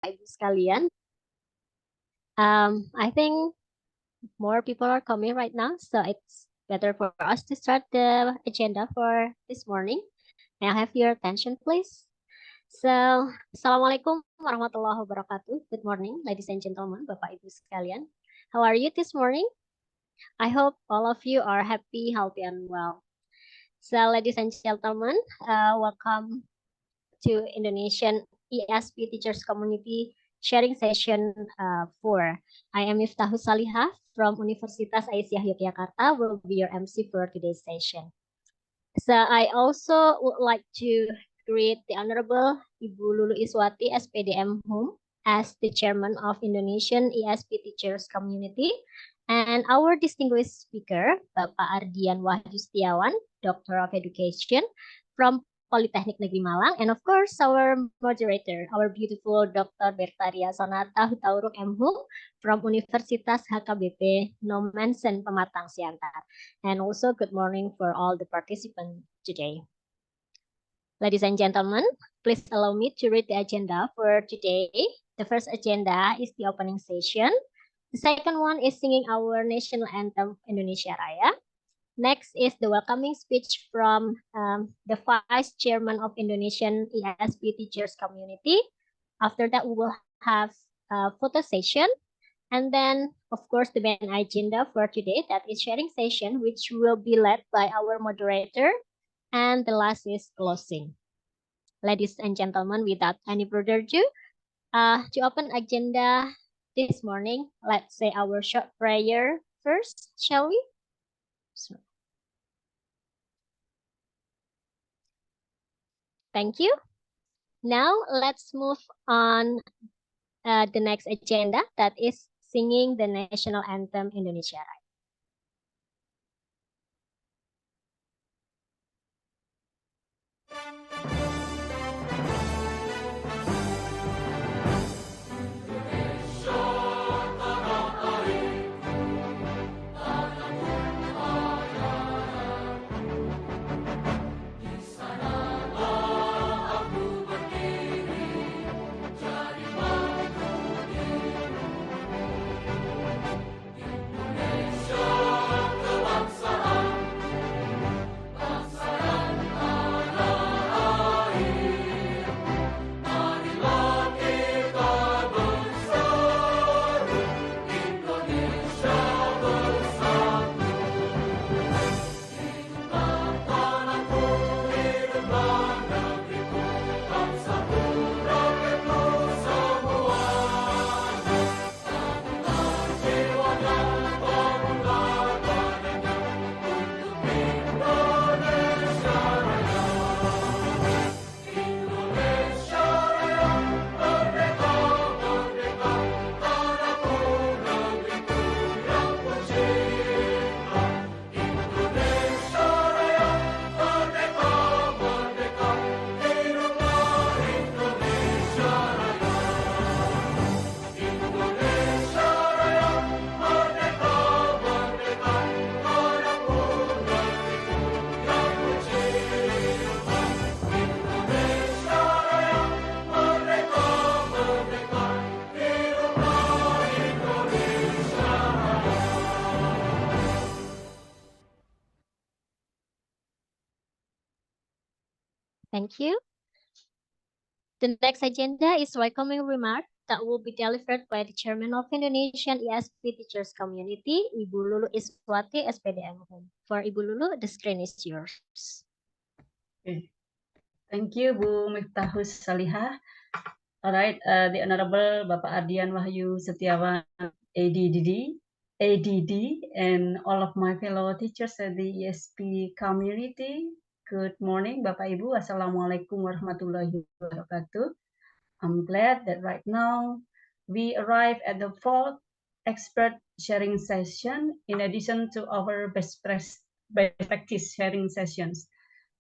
Ibu sekalian. I think more people are coming right now, so it's better for us to start the agenda for this morning. May I have your attention, please? So, Assalamualaikum warahmatullahi wabarakatuh. Good morning, ladies and gentlemen, Bapak Ibu sekalian. How are you this morning? I hope all of you are happy, healthy, and well. So, ladies and gentlemen, welcome to Indonesian ESP Teachers Community Sharing Session 4. I am Miftahush Shalihah from Universitas Aisyiah Yogyakarta, will be your MC for today's session. So I also would like to greet the Honorable Ibu Lulu Iswati, SPD M.Hum, as the Chairman of Indonesian ESP Teachers Community, and our distinguished speaker, Bapak Ardian Wahyu Setiawan, Doctor of Education from Politeknik Negeri Malang, and of course our moderator, our beautiful Dr. Bertaria Sohnata Hutauruk M.Hum from Universitas HKBP Nommensen Pematang Siantar. And also good morning for all the participants today. Ladies and gentlemen, please allow me to read the agenda for today. The first agenda is the opening session. The second one is singing our national anthem, Indonesia Raya. Next is the welcoming speech from the Vice Chairman of Indonesian ESP Teachers Community. After that, we will have a photo session. And then, of course, the main agenda for today, that is sharing session, which will be led by our moderator. And the last is closing. Ladies and gentlemen, without any further ado, to open agenda this morning, let's say our short prayer first, shall we? Thank you. Now let's move on the next agenda, that is singing the national anthem Indonesia Raya. Thank you. The next agenda is welcoming remark that will be delivered by the Chairman of Indonesian ESP Teachers Community, Ibu Lulu Iswati, SPD M.Hum. For Ibu Lulu, the screen is yours. Okay. Thank you, Bu Miftahush Shalihah. All right, the Honorable Bapak Ardian Wahyu Setiawan, ADD, and all of my fellow teachers at the ESP community. Good morning, Bapak Ibu. Assalamualaikum warahmatullahi wabarakatuh. I'm glad that right now we arrive at the fourth expert sharing session in addition to our best practice sharing sessions.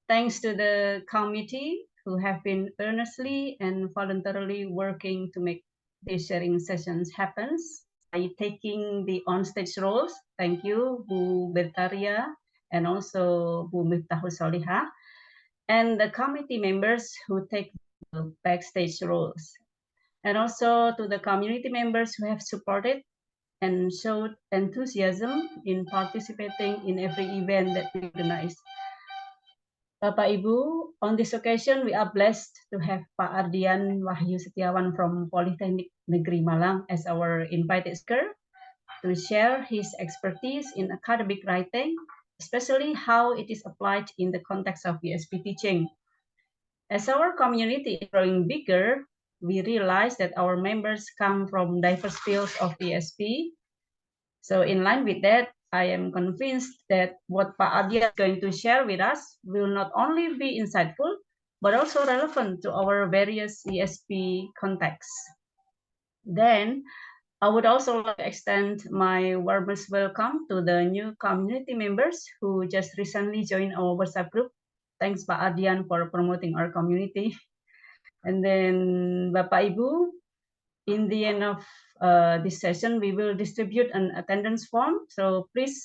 Thanks to the committee who have been earnestly and voluntarily working to make these sharing sessions happen by taking the onstage roles. Thank you, Bu Bertaria, and also Bu Miftahush Shalihah, and the committee members who take the backstage roles. and also to the community members who have supported and showed enthusiasm in participating in every event that we organize. Bapak Ibu, on this occasion, we are blessed to have Pak Ardian Wahyu Setiawan from Politeknik Negeri Malang as our invited speaker to share his expertise in academic writing, especially how it is applied in the context of ESP teaching. As our community is growing bigger, we realize that our members come from diverse fields of ESP. So in line with that, I am convinced that what Pak Ardian is going to share with us will not only be insightful, but also relevant to our various ESP contexts. Then, I would also like to extend my warmest welcome to the new community members who just recently joined our WhatsApp group. Thanks, Pak Ardian, for promoting our community. And then, Bapak Ibu, in the end of this session, we will distribute an attendance form. So please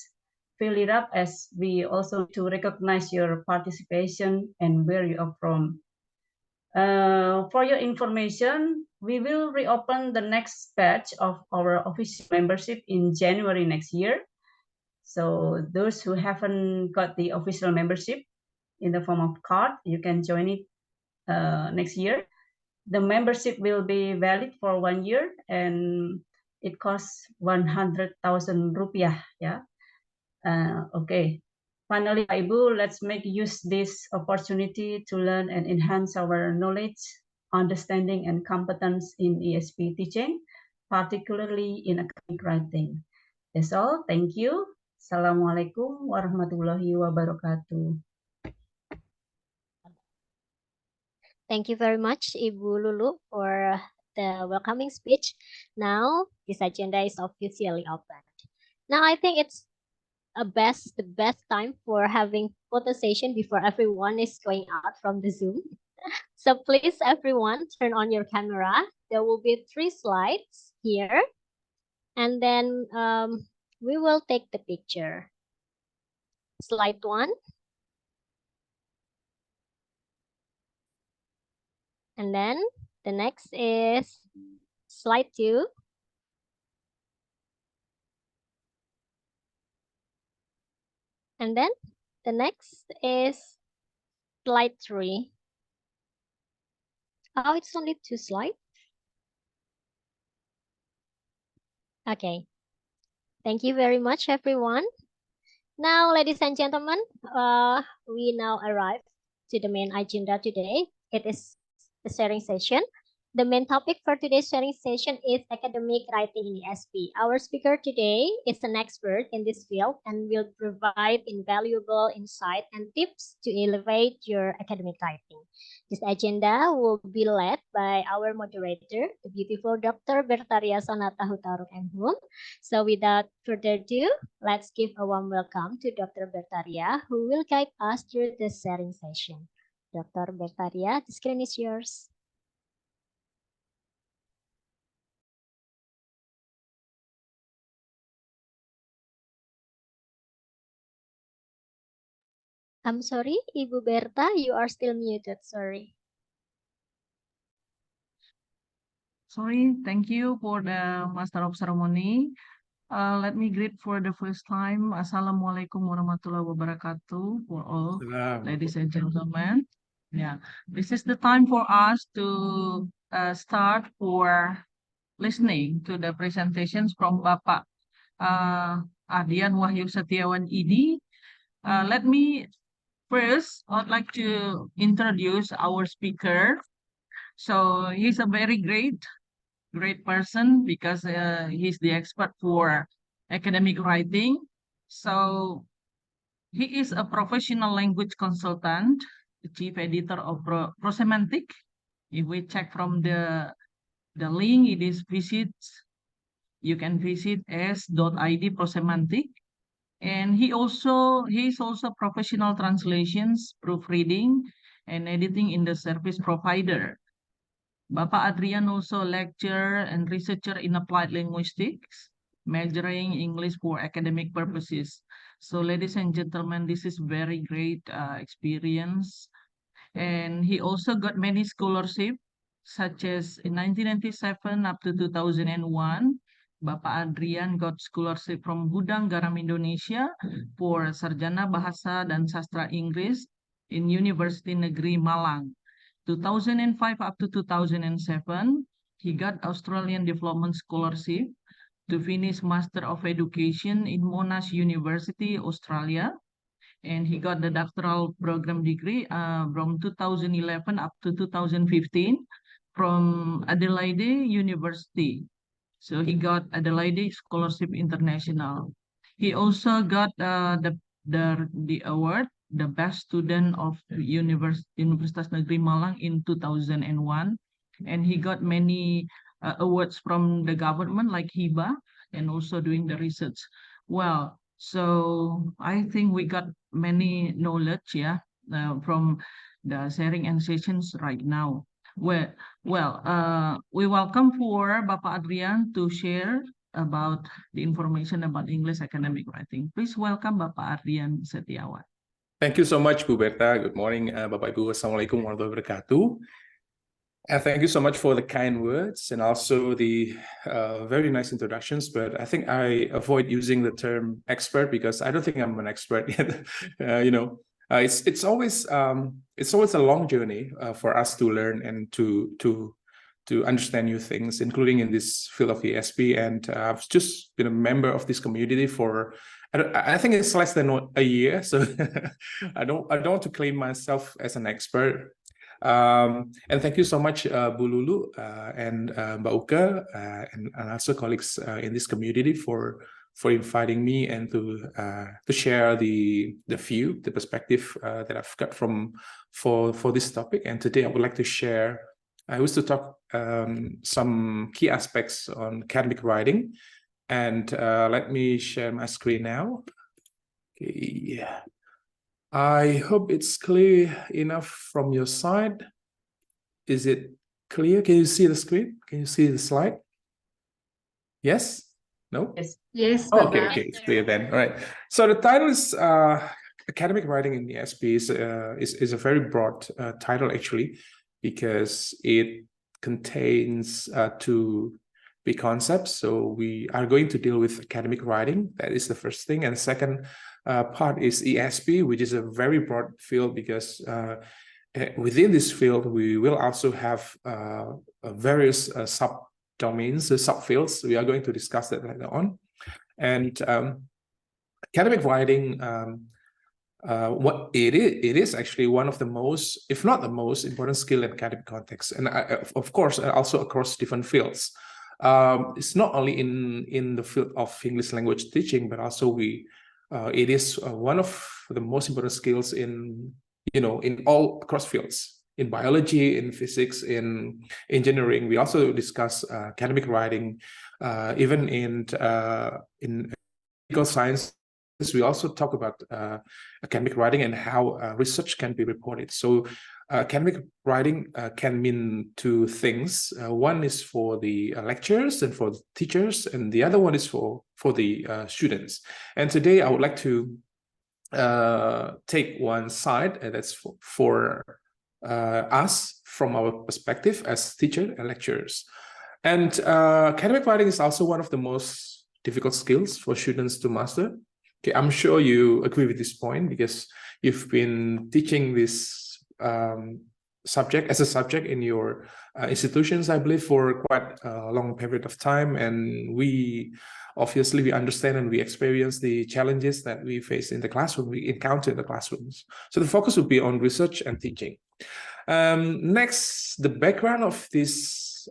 fill it up as we also to recognize your participation and where you are from. For your information, we will reopen the next batch of our official membership in January next year. So those who haven't got the official membership in the form of card, you can join it next year. The membership will be valid for 1 year and it costs 100,000 rupiah. Yeah. Okay. Finally, Ibu, let's make use this opportunity to learn and enhance our knowledge, understanding, and competence in ESP teaching, particularly in academic writing. That's all. Thank you. Assalamualaikum warahmatullahi wabarakatuh. Thank you very much, Ibu Lulu, for the welcoming speech. Now, this agenda is officially open. Now, I think it's the best time for having photo session before everyone is going out from the Zoom. So please, everyone, turn on your camera. There will be 3 slides here. And then we will take the picture. Slide 1. And then the next is slide 2. And then the next is slide 3. Oh, it's only 2 slides. Okay. Thank you very much, everyone. Now, ladies and gentlemen, we now arrive to the main agenda today. It is the sharing session. The main topic for today's sharing session is academic writing in ESP. Our speaker today is an expert in this field and will provide invaluable insight and tips to elevate your academic writing. This agenda will be led by our moderator, the beautiful Dr. Bertaria Sohnata Hutauruk, M.Hum. So without further ado, let's give a warm welcome to Dr. Bertaria, who will guide us through the sharing session. Dr. Bertaria, the screen is yours. I'm sorry, Ibu Berta, you are still muted, sorry. Sorry, thank you for the Master of Ceremony. Let me greet for the first time. Assalamualaikum warahmatullahi wabarakatuh for all ladies and gentlemen. Yeah, this is the time for us to start for listening to the presentations from Bapak Ardian Wahyu Setiawan ED. Let me first, I'd like to introduce our speaker. So he's a very great person because he's the expert for academic writing. So he is a professional language consultant, the chief editor of Prosemantic. If we check from the link, it is visits. You can visit s.id Prosemantic. And he is also professional translations, proofreading, and editing in the service provider. Bapak Adrian also lecturer and researcher in applied linguistics, majoring English for academic purposes. So ladies and gentlemen, this is very great experience. And he also got many scholarships such as in 1997 up to 2001, Bapak Ardian got scholarship from Gudang Garam Indonesia for Sarjana Bahasa dan Sastra Inggris in Universitas Negeri Malang. 2005 up to 2007, he got Australian Development Scholarship to finish Master of Education in Monash University, Australia. And he got the doctoral program degree from 2011 up to 2015 from Adelaide University. So he got Adelaide Scholarship International. He also got the award, the best student of Universitas Negeri Malang in 2001. And he got many awards from the government like HIBA and also doing the research. Well, so I think we got many knowledge, from the sharing and sessions right now. We welcome for Bapak Ardian to share about the information about English academic writing. Please welcome Bapak Ardian Setiawan. Thank you so much, Bu Berta. Good morning, Bapak Ibu. Assalamualaikum warahmatullahi wabarakatuh. And thank you so much for the kind words and also the very nice introductions. But I think I avoid using the term expert because I don't think I'm an expert yet. It's always a long journey for us to learn and to understand new things, including in this field of ESP. And I've just been a member of this community for I think it's less than a year, so I don't want to claim myself as an expert. And thank you so much, Bu Lulu and Mbak Uka and also colleagues in this community for inviting me and to share the perspective that I've got for this topic. And today I would like to share. I wish to talk some key aspects on academic writing. And let me share my screen now. Okay. I hope it's clear enough from your side. Is it clear? Can you see the screen? Can you see the slide? Yes? No? Yes. Oh, okay, it's clear then. All right. So the title is Academic Writing in the ESP is a very broad title actually, because it contains two big concepts. So we are going to deal with academic writing. That is the first thing. And the second part is ESP, which is a very broad field because within this field, we will also have various subdomains, subfields. We are going to discuss that later on. And academic writing, what it is actually one of the most, if not the most important skill in academic context. And of course, also across different fields. It's not only in the field of English language teaching, but also it is one of the most important skills in all across fields, in biology, in physics, in engineering. We also discuss academic writing, even in medical science. We also talk about academic writing and how research can be reported. So academic writing can mean two things. One is for the lecturers and for the teachers, and the other one is for the students. And today I would like to take one side, and that's for us from our perspective as teachers and lecturers. And academic writing is also one of the most difficult skills for students to master. Okay, I'm sure you agree with this point because you've been teaching this subject as a subject in your institutions, I believe, for quite a long period of time. And we understand and we experience the challenges that we face in the classroom, we encounter in the classrooms. So the focus will be on research and teaching. Next, the background of this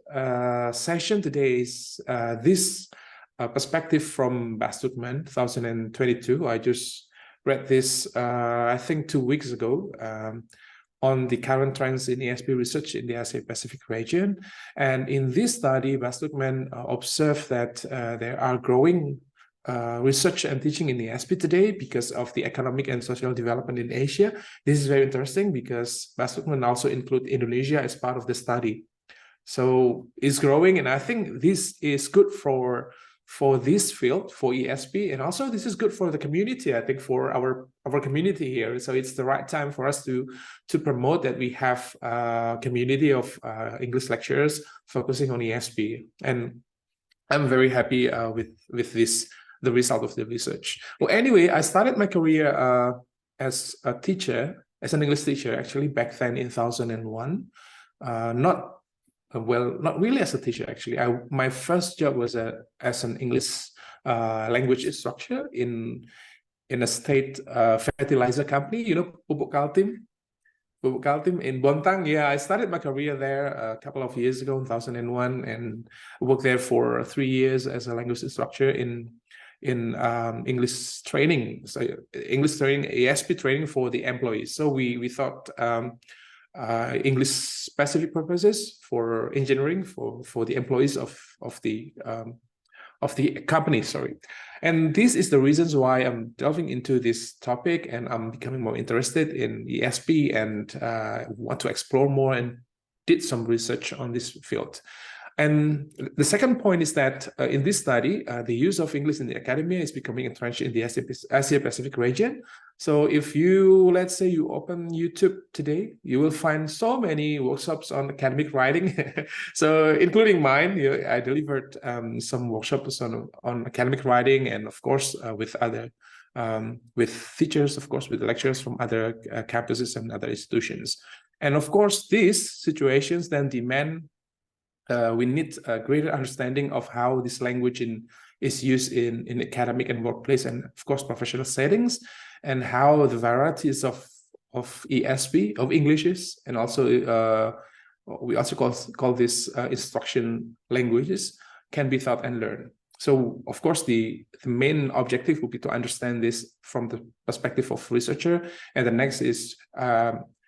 session today is this perspective from Bastutman 2022. I just read this, I think 2 weeks ago, on the current trends in ESP research in the Asia Pacific region. And in this study, Bastutman observed that there are growing research and teaching in the ESP today because of the economic and social development in Asia. This is very interesting because Bastutman also include Indonesia as part of the study. So it's growing, and I think this is good for for this field, for ESP, and also this is good for the community, I think, for our community here. So it's the right time for us to promote that we have a community of English lecturers focusing on ESP. And I'm very happy with this, the result of the research. Well, anyway, I started my career as a teacher, as an English teacher, actually back then in 2001. Not really as a teacher, actually. My first job was as an English language instructor in a state fertilizer company, you know, Pupuk Kaltim in Bontang. Yeah, I started my career there a couple of years ago in 2001, and worked there for 3 years as a language instructor in English training, so English training, ESP training for the employees. So we thought English specific purposes for engineering for the employees of the company, sorry. And this is the reasons why I'm delving into this topic, and I'm becoming more interested in ESP and want to explore more, and did some research on this field. And the second point is that in this study, the use of English in the academia is becoming entrenched in the Asia Pacific region. So if you, let's say you open YouTube today, you will find so many workshops on academic writing. So including mine, I delivered some workshops on academic writing, and of course with other with teachers, of course, with lecturers from other campuses and other institutions. And of course, these situations then demand we need a greater understanding of how this language is used in academic and workplace, and of course professional settings, and how the varieties of ESP, of Englishes, and also we also call this instruction languages, can be taught and learned. So of course the main objective will be to understand this from the perspective of researcher, and the next is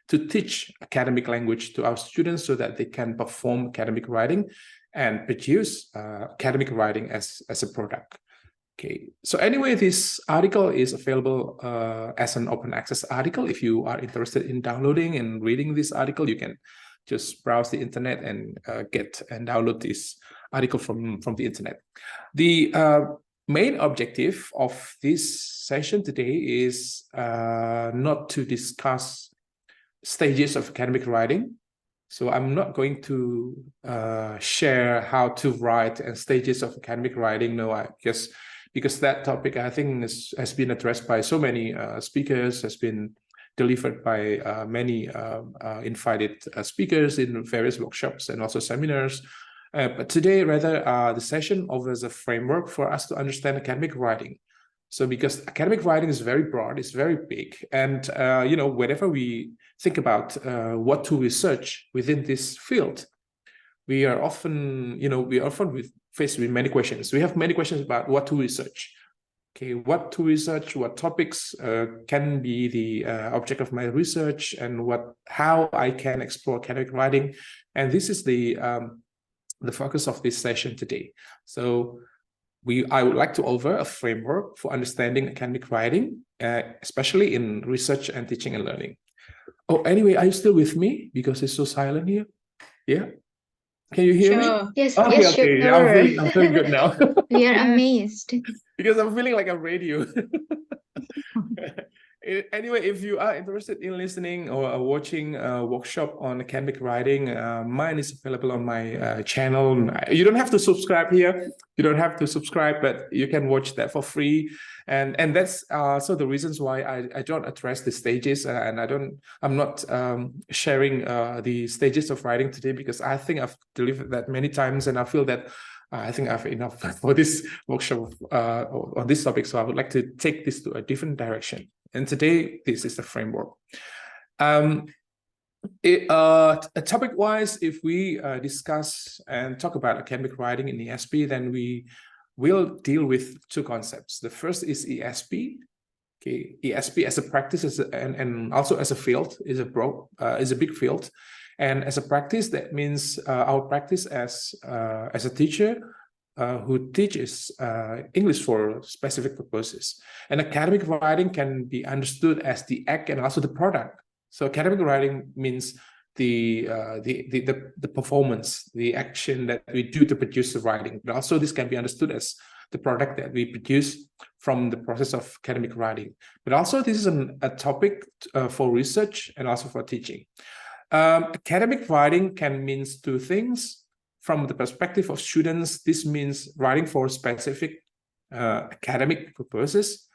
to teach academic language to our students so that they can perform academic writing and produce academic writing as a product. Okay, so anyway, this article is available as an open access article. If you are interested in downloading and reading this article, you can just browse the internet and get and download this article from the internet. The main objective of this session today is not to discuss stages of academic writing. So I'm not going to share how to write and stages of academic writing. No, I guess because that topic, I think, has been addressed by so many speakers, has been delivered by many invited speakers in various workshops and also seminars. But today, rather, the session offers a framework for us to understand academic writing. So because academic writing is very broad, it's very big, and you know, whenever we think about what to research within this field, we are often, faced with many questions. We have many questions about what to research. Okay, what to research, what topics can be the object of my research, and how I can explore academic writing. And this is the focus of this session today. So I would like to offer a framework for understanding academic writing, especially in research and teaching and learning. Oh, anyway, are you still with me? Because it's so silent here. Yeah? Can you hear me? Yes, Okay, yes, okay. sure. I'm feeling good now. We are amazed. Because I'm feeling like a radio. Anyway, if you are interested in listening or watching a workshop on academic writing, mine is available on my channel. You don't have to subscribe here. You don't have to subscribe, but you can watch that for free. And that's so the reasons why I don't address the stages, and I'm not sharing the stages of writing today, because I think I've delivered that many times, and I feel that I think I have enough for this workshop on this topic. So I would like to take this to a different direction. And today, this is the framework. Topic-wise, if we discuss and talk about academic writing in ESP, then we will deal with two concepts. The first is ESP. Okay, ESP as a practice and also as a field is a big field. And as a practice, that means our practice as a teacher who teaches English for specific purposes. And academic writing can be understood as the act and also the product. So academic writing means the performance, the action that we do to produce the writing, but also this can be understood as the product that we produce from the process of academic writing. But also this is a topic for research and also for teaching. Academic writing can mean two things. From the perspective of students, this means writing for specific academic purposes,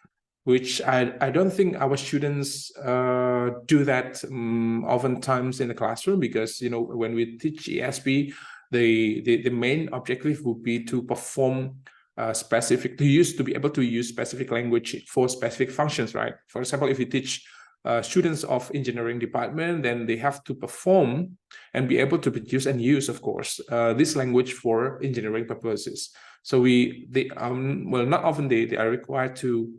which I don't think our students do that oftentimes in the classroom, because when we teach ESP, the main objective would be to perform to be able to use specific language for specific functions, right? For example, if you teach students of engineering department, then they have to perform and be able to produce and use, of course, this language for engineering purposes. So not often they are required to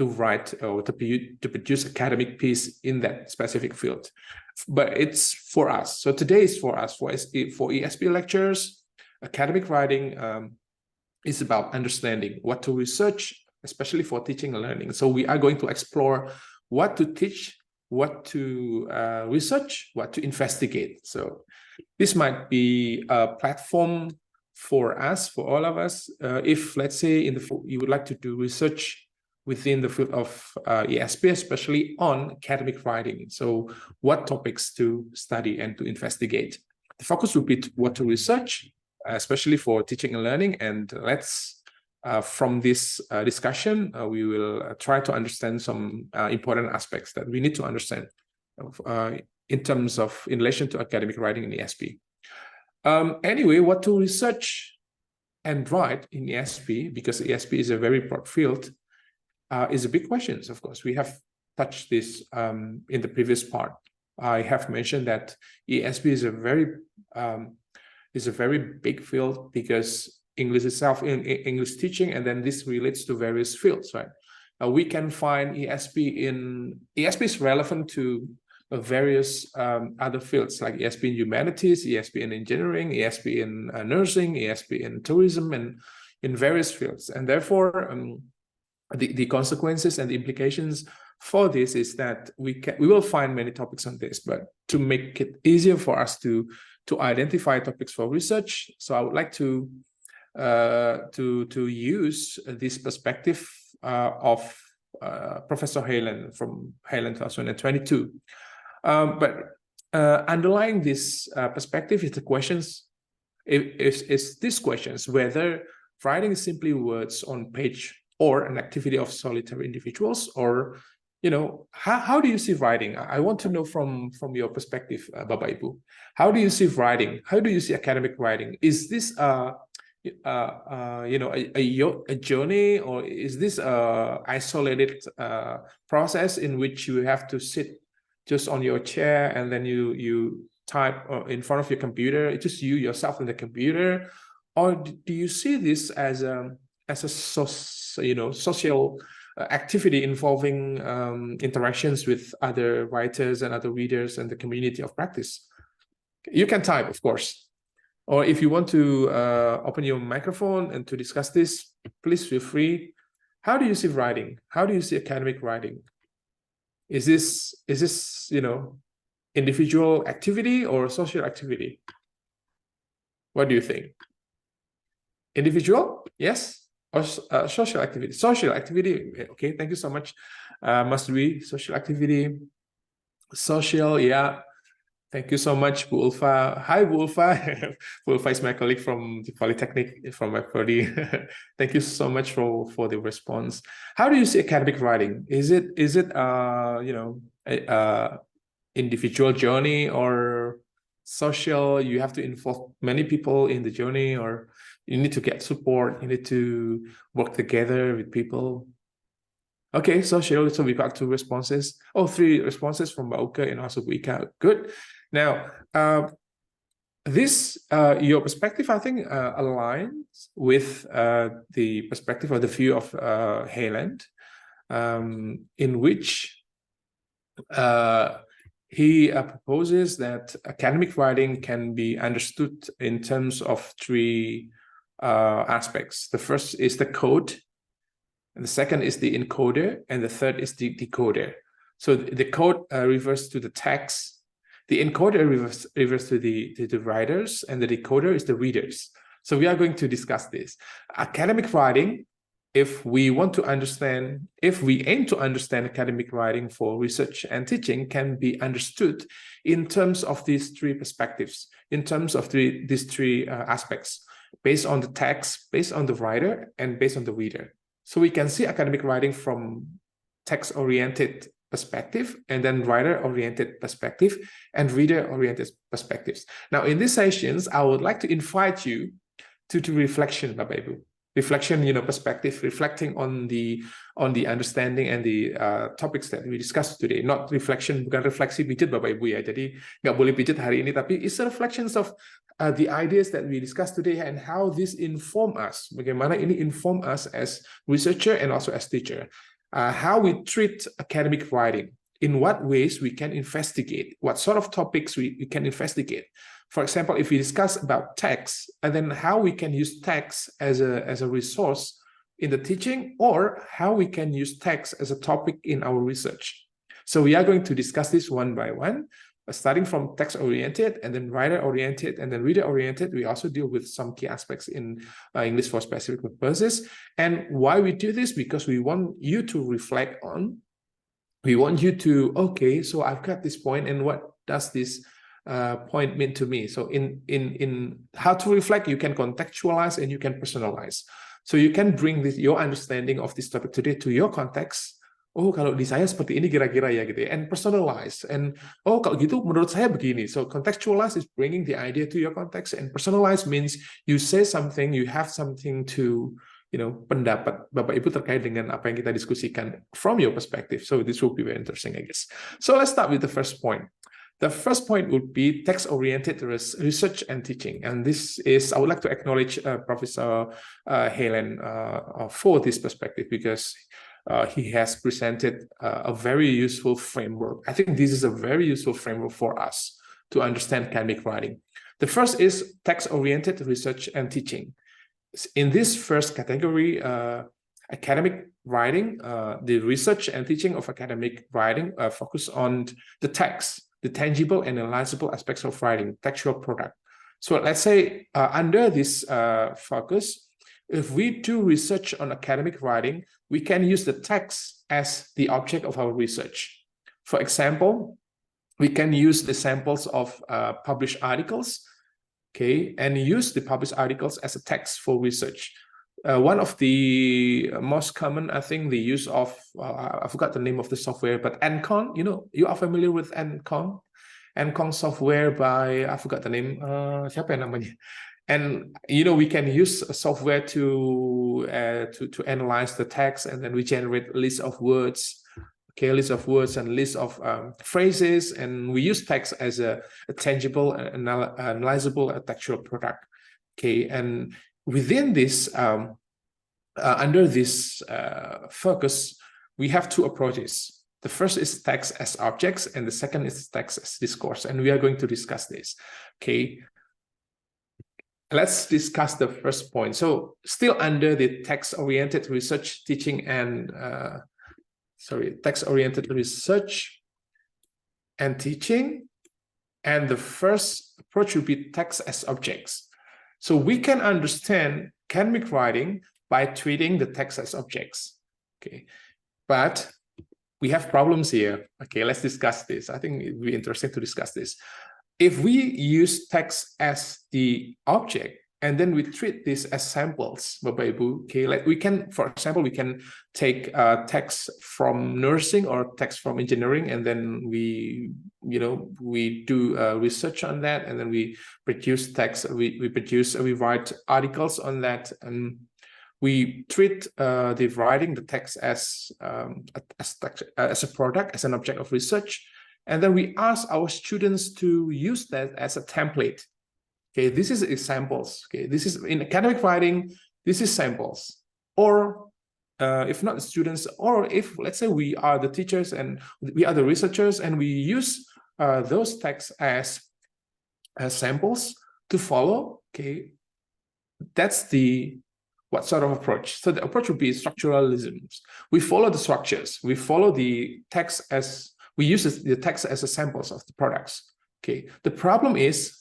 write or to produce academic piece in that specific field, but it's for us. So today is for us, for ESP lectures. Academic writing is about understanding what to research, especially for teaching and learning. So we are going to explore what to teach, what to research, what to investigate. So this might be a platform for us, for all of us, if, let's say, you would like to do research within the field of ESP, especially on academic writing. So what topics to study and to investigate. The focus will be what to research, especially for teaching and learning. And let's, from this discussion, we will try to understand some important aspects that we need to understand in relation to academic writing in ESP. Anyway, what to research and write in ESP, because ESP is a very broad field, is a big question. Of course, we have touched this in the previous part. I have mentioned that ESP is a very big field, because English itself, in English teaching, and then this relates to various fields, right? We can find ESP is relevant to various other fields, like ESP in humanities, ESP in engineering, ESP in nursing, ESP in tourism, and in various fields. And therefore, the consequences and the implications for this is that we will find many topics on this, but to make it easier for us to identify topics for research, so I would like to use this perspective of Professor Helen from Helen 2022. But underlying this perspective is the questions. Is these questions whether writing is simply words on page or an activity of solitary individuals, or how do you see writing? I want to know from your perspective, Bapak Ibu. How do you see writing? How do you see academic writing? Is this a journey, or is this a isolated process in which you have to sit just on your chair and then you type in front of your computer, just you yourself in the computer, or do you see this as a social activity involving interactions with other writers and other readers and the community of practice? You can type, of course, or if you want to open your microphone and to discuss this, please feel free. How do you see writing? How do you see academic writing? Is this individual activity or social activity? What do you think? Individual, yes, or social activity? Social activity, okay, thank you so much. Must be social activity, social, yeah. Thank you so much, Bu Ulfa. Hi, Bu Ulfa. Bu Ulfa is my colleague from the Polytechnic, from my Prodi. Thank you so much for the response. How do you see academic writing? Is it individual journey or social? You have to involve many people in the journey, or you need to get support. You need to work together with people. Okay, so we got 2 responses. Oh, 3 responses from Bauke and also Buika. Good. Now, your perspective, I think, aligns with the perspective or the view of Haaland, in which he proposes that academic writing can be understood in terms of 3 aspects. The first is the code, and the second is the encoder, and the third is the decoder. So the code refers to the text, The encoder refers to the writers, and the decoder is the readers. So we are going to discuss this. Academic writing, if we aim to understand academic writing for research and teaching, can be understood in terms of these three perspectives, in terms of these three aspects, based on the text, based on the writer, and based on the reader. So we can see academic writing from text-oriented perspective, and then writer-oriented perspective, and reader-oriented perspectives. Now, in these sessions, I would like to invite you to reflection, Bapak Ibu. Reflection, perspective, reflecting on the understanding and the topics that we discussed today. Not reflection, bukan refleksi pijat Bapak Ibu ya. Jadi nggak boleh pijat hari ini, tapi it's a reflections of the ideas that we discussed today and how this inform us. Bagaimana ini inform us as researcher and also as teacher. How we treat academic writing. In what ways we can investigate. What sort of topics we can investigate. For example, if we discuss about text, and then how we can use text as a resource in the teaching, or how we can use text as a topic in our research. So we are going to discuss this one by one, starting from text-oriented, and then writer-oriented, and then reader-oriented. We also deal with some key aspects in English for specific purposes. And why we do this? Because we want you to reflect on. We want you to, okay, so I've got this point, and what does this point mean to me? So in how to reflect, you can contextualize and you can personalize. So you can bring your understanding of this topic today to your context. Oh, kalau di saya seperti ini kira-kira ya gitu ya. And personalize. And oh, kalau gitu menurut saya begini. So contextualize is bringing the idea to your context, and personalize means you say something, you have something to, pendapat Bapak Ibu terkait dengan apa yang kita diskusikan from your perspective. So this will be very interesting, I guess. So let's start with the first point. The first point would be text-oriented research and teaching. And this is, I would like to acknowledge Professor Helen for this perspective, because he has presented a very useful framework. I think this is a very useful framework for us to understand academic writing. The first is text-oriented research and teaching. In this first category, academic writing, the research and teaching of academic writing focus on the text, the tangible and analyzable aspects of writing, textual product. So let's say under this focus, if we do research on academic writing, we can use the text as the object of our research. For example, we can use the samples of published articles, okay, and use the published articles as a text for research. One of the most common, I think, the use of, I forgot the name of the software, but Encon, you are familiar with Encon? Encon software by, I forgot the name, siapa yang namanya? And, we can use a software to analyze the text, and then we generate a list of words, okay, a list of words and list of phrases, and we use text as a tangible, analyzable textual product, okay, and within this, under this focus, we have two approaches. The first is text as objects, and the second is text as discourse, and we are going to discuss this. Okay, let's discuss the first point. So still under the text-oriented research, teaching, and text-oriented research and teaching, and the first approach would be text as objects. So we can understand academic writing by treating the text as objects, okay? But we have problems here. Okay, let's discuss this. I think it would be interesting to discuss this. If we use text as the object, and then we treat this as samples, Bapak Ibu, okay, like we can, for example, we can take text from nursing or text from engineering, and then we do research on that, and then we produce text, we write articles on that, and we treat the writing, the text as a product, as an object of research, and then we ask our students to use that as a template. Okay, this is examples. Okay, this is in academic writing. This is samples, or if not the students, or if let's say we are the teachers and we are the researchers, and we use those texts as samples to follow. Okay, that's the what sort of approach. So the approach would be structuralisms. We follow the structures. We follow the text as we use the text as a samples of the products. Okay, the problem is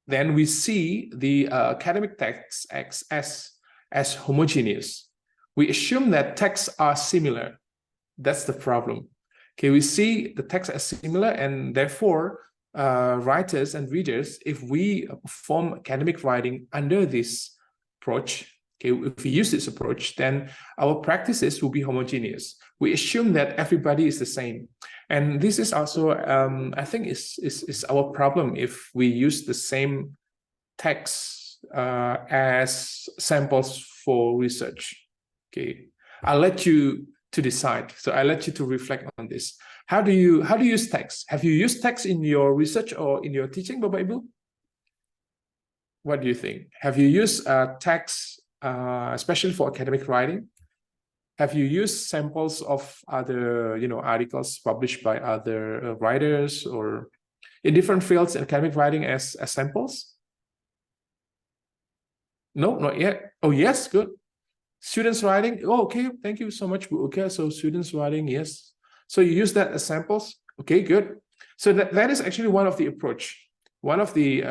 then we see the academic text as homogeneous. We assume that texts are similar. That's the problem. Okay, we see the text as similar, and therefore writers and readers, if we perform academic writing under this approach, okay, if we use this approach, then our practices will be homogeneous. We assume that everybody is the same. And this is also, I think, is our problem if we use the same text as samples for research. Okay, I'll let you to decide. So I'll let you to reflect on this. How do you use text? Have you used text in your research or in your teaching, Bapak Ibu? What do you think? Have you used text, especially for academic writing? Have you used samples of other, articles published by other writers or in different fields in academic writing as samples? No, not yet. Oh, yes, good. Students writing. Oh, okay. Thank you so much. Okay, so students writing, yes. So you use that as samples. Okay, good. So that is actually one of the approach. One of the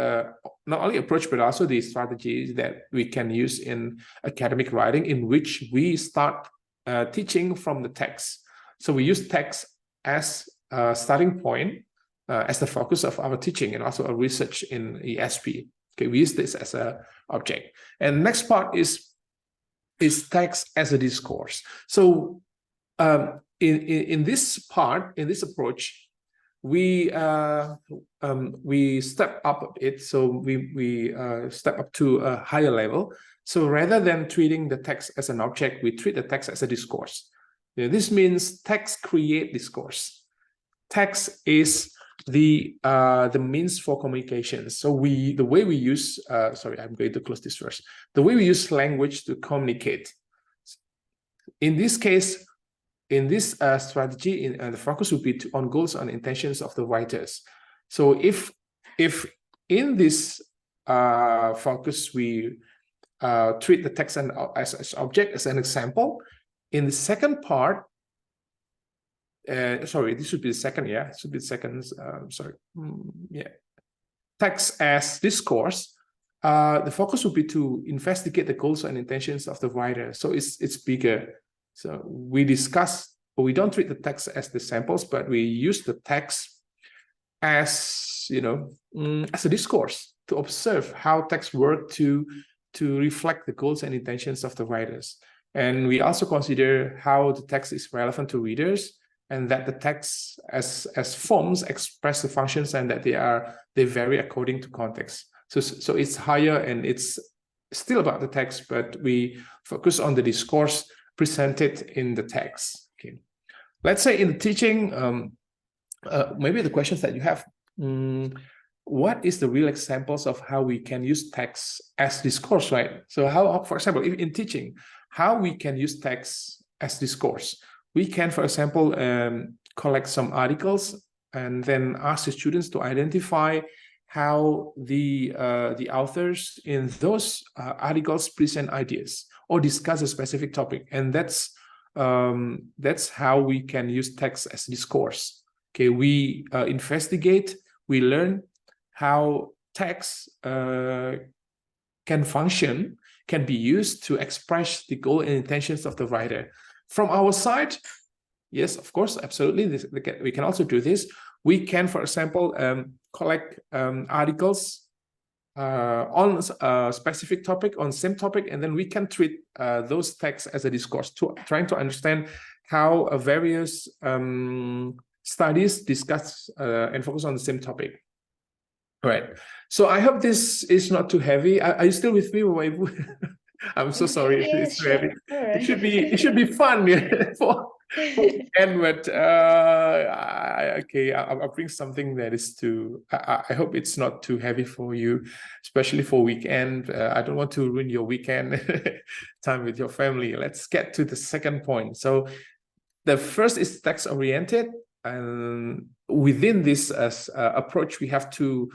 not only approach but also the strategies that we can use in academic writing, in which we start teaching from the text. So we use text as a starting point, as the focus of our teaching and also our research in ESP. Okay, we use this as an object. And next part is text as a discourse. So in this part, in this approach, we step up a bit. So we step up to a higher level. So rather than treating the text as an object, we treat the text as a discourse. This means text create discourse. Text is the means for communication. So the way we use sorry, I'm going to close this first. The way we use language to communicate. In this case, in this strategy, the focus will be on goals and intentions of the writers. So if in this focus we treat the text as object, as an example, in the second part, sorry, this should be the second, yeah, it should be the second, sorry, yeah, text as discourse, the focus will be to investigate the goals and intentions of the writer. So it's bigger. So we discuss, but we don't treat the text as the samples, but we use the text as, as a discourse to observe how text work to reflect the goals and intentions of the writers. And we also consider how the text is relevant to readers, and that the text as forms express the functions, and that they vary according to context. So it's higher, and it's still about the text, but we focus on the discourse presented in the text. Okay, let's say in the teaching, maybe the questions that you have. What is the real examples of how we can use text as discourse, right? So how, for example, in teaching, how we can use text as discourse? We can, for example, collect some articles and then ask the students to identify how the authors in those articles present ideas or discuss a specific topic, and that's how we can use text as discourse. Okay, we investigate, we learn how text can function, can be used to express the goal and intentions of the writer. From our side, yes, of course, absolutely, we can also do this. We can, for example, collect articles on a specific topic, on same topic, and then we can treat those texts as a discourse, trying to understand how various studies discuss and focus on the same topic. All right. So I hope this is not too heavy. Are you still with me, Ibu? I'm so sorry. Yeah, It's too sure. heavy. Right. It should be fun, yeah, for end, but okay, I'll bring something that is too. I hope it's not too heavy for you, especially for weekend. I don't want to ruin your weekend time with your family. Let's get to the second point. So the first is text oriented, and within this approach, we have two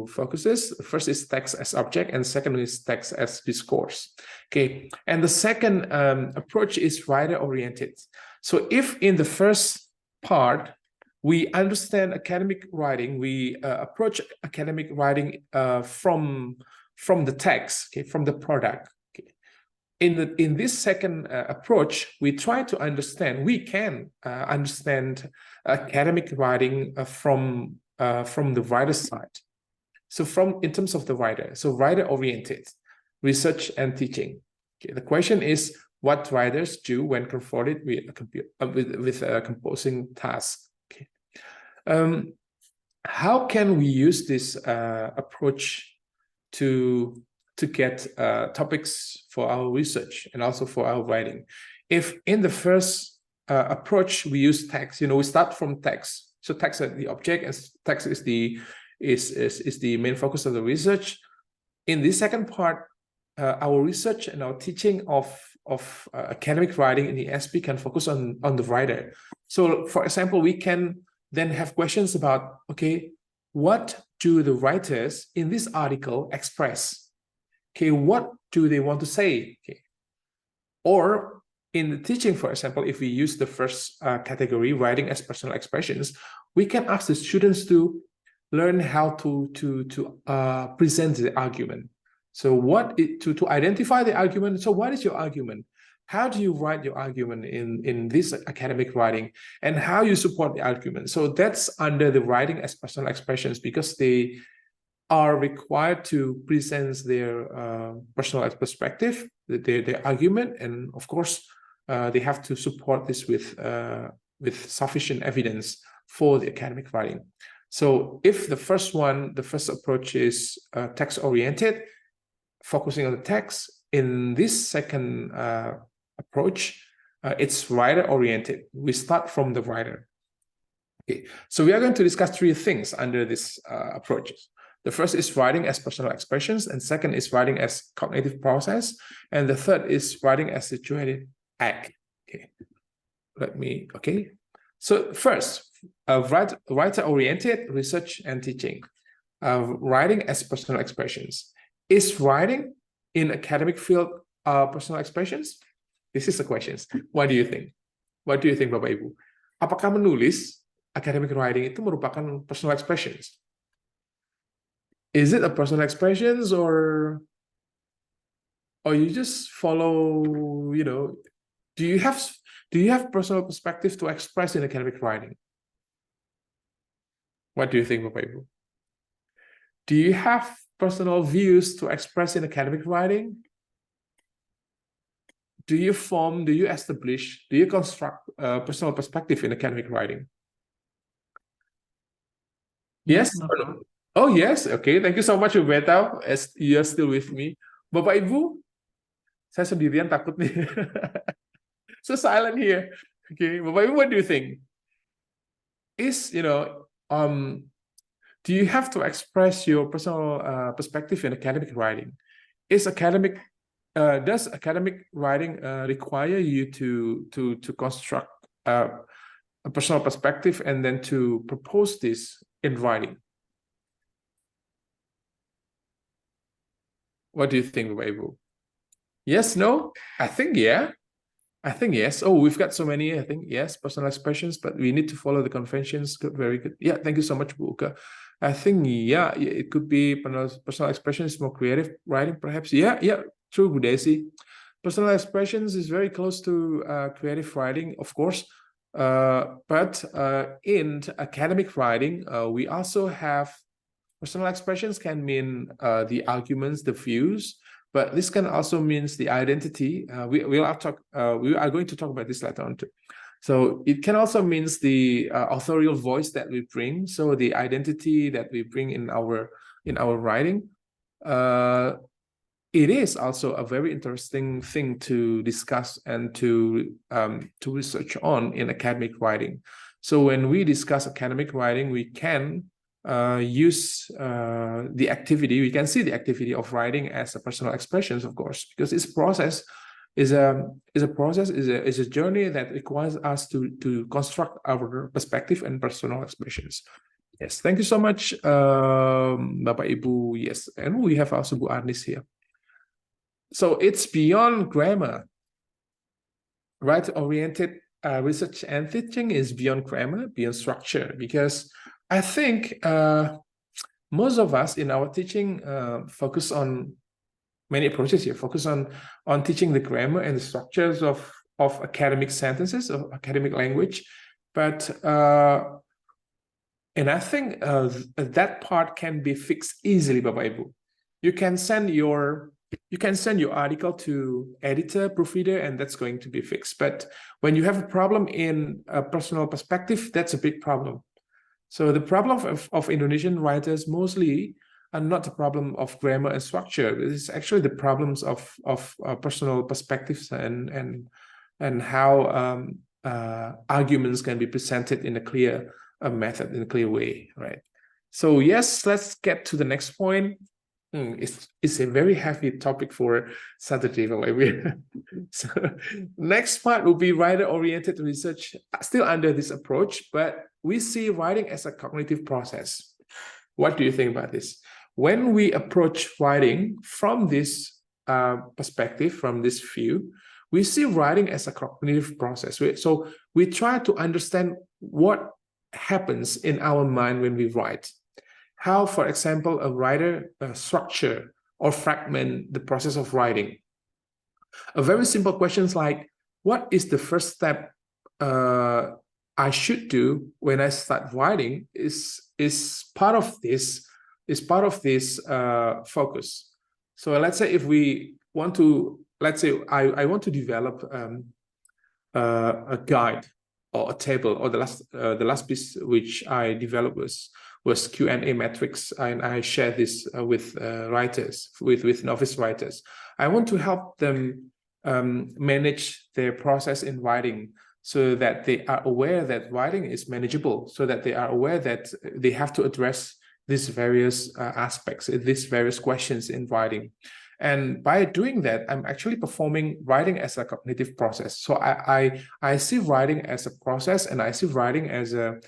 focuses. First is text as object, and second is text as discourse. Okay, and the second approach is writer oriented. So if in the first part we understand academic writing, we approach academic writing from the text, okay, from the product. Okay. In this second approach, we try to understand, we can understand academic writing from the writer's side. So in terms of the writer, so writer-oriented research and teaching. Okay. The question is, what writers do when confronted with a composing task. Okay. How can we use this approach to get topics for our research and also for our writing? If in the first approach we use text, we start from text. So text is the object, and text is the main focus of the research. In this second part, our research and our teaching of academic writing in the ESP can focus on the writer. So, for example, we can then have questions about, okay, what do the writers in this article express? Okay, what do they want to say? Okay. Or in the teaching, for example, if we use the first category, writing as personal expressions, we can ask the students to learn how to present the argument. So to identify the argument. So what is your argument? How do you write your argument in this academic writing, and how you support the argument? So that's under the writing as personal expressions, because they are required to present their personal perspective, their argument, and of course they have to support this with sufficient evidence for the academic writing. So if the first approach is text-oriented, focusing on the text, in this second approach, it's writer-oriented. We start from the writer. Okay, so we are going to discuss three things under this approaches. The first is writing as personal expressions, and second is writing as cognitive process, and the third is writing as situated act. Okay, so first, writer-oriented research and teaching. Writing as personal expressions. Is writing in academic field personal expressions? This is the question. What do you think? What do you think, Bapak Ibu? Apakah menulis academic writing itu merupakan personal expressions? Is it a personal expressions, or you just follow, do you have personal perspective to express in academic writing? What do you think, Bapak Ibu? Do you have personal views to express in academic writing? Do you establish, do you construct personal perspective in academic writing? Yes or no? Oh, yes. Okay. Thank you so much, Bu Beta, as you're still with me. Bapak Ibu, saya sendirian takut nih. So silent here. Okay. Bapak Ibu, what do you think? Do you have to express your personal perspective in academic writing? Does academic writing require you to construct a personal perspective and then to propose this in writing? What do you think, Bapak Ibu? Yes, no? I think yeah. I think yes. Oh, we've got so many. I think yes, personal expressions, but we need to follow the conventions. Good, very good. Yeah, thank you so much, Bu Uka. I think yeah, it could be personal expressions, more creative writing, perhaps. Yeah, true, Bu Desi. Personal expressions is very close to creative writing, of course. But in academic writing, we also have personal expressions can mean the arguments, the views, but this can also means the identity. We are going to talk about this later on too. So it can also means the authorial voice that we bring. So the identity that we bring in our writing. It is also a very interesting thing to discuss and to research on in academic writing. So when we discuss academic writing, we can use the activity. We can see the activity of writing as a personal expressions, of course, because this process is a journey that requires us to construct our perspective and personal expressions. Yes, thank you so much, Bapak Ibu. Yes, and we have also Bu Arnis here. So it's beyond grammar. Writer-oriented research and teaching is beyond grammar, beyond structure, because I think most of us in our teaching focus on many approaches here, focus on teaching the grammar and the structures of academic sentences, of academic language. But and I think that part can be fixed easily, Bapak Ibu. You can send your article to editor, proofreader, and that's going to be fixed. But when you have a problem in a personal perspective, that's a big problem. So the problem of Indonesian writers mostly are not the problem of grammar and structure. It's actually the problems of personal perspectives and how arguments can be presented in a clear method, in a clear way, right? So yes, let's get to the next point. It's a very heavy topic for Saturday. So next part will be writer-oriented research, still under this approach, but we see writing as a cognitive process. What do you think about this? When we approach writing from this perspective, from this view, we see writing as a cognitive process. So we try to understand what happens in our mind when we write. How, for example, a writer structure or fragment the process of writing. A very simple questions like, what is the first step I should do when I start writing is part of this focus. So let's say if we want to, let's say I want to develop a guide or a table, or the last piece which I developed was Q&A metrics, and I share this with writers, with novice writers. I want to help them manage their process in writing, so that they are aware that writing is manageable, so that they are aware that they have to address these various aspects, these various questions in writing. And by doing that, I'm actually performing writing as a cognitive process. So I see writing as a process, and I see writing as an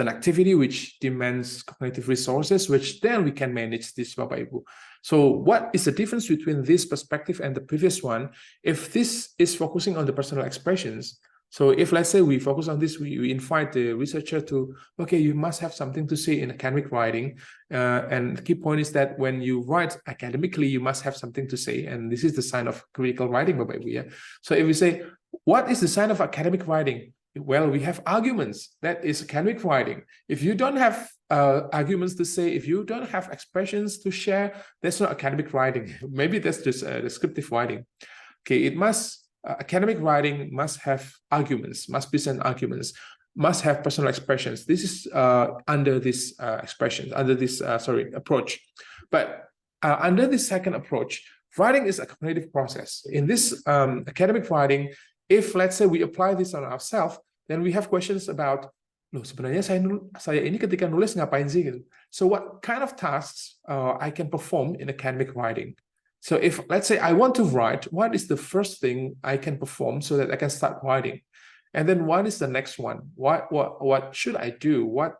activity which demands cognitive resources, which then we can manage this, Bapak Ibu. So what is the difference between this perspective and the previous one? If this is focusing on the personal expressions, so if, let's say, we focus on this, we invite the researcher to, okay, you must have something to say in academic writing. And the key point is that when you write academically, you must have something to say. And this is the sign of critical writing, Bapak Ibu. Yeah? So if we say, what is the sign of academic writing? Well, we have arguments. That is academic writing. If you don't have arguments to say, if you don't have expressions to share, that's not academic writing. Maybe that's just descriptive writing. Okay, it must, academic writing must have arguments, must present arguments, must have personal expressions. This is under this expression, under this, approach. But under this second approach, writing is a cognitive process. In this academic writing, if, let's say, we apply this on ourselves, then we have questions about, loh, sebenarnya saya ini ketika nulis ngapain sih gitu. So what kind of tasks I can perform in academic writing? So if, let's say, I want to write, what is the first thing I can perform so that I can start writing? And then what is the next one? What should I do? What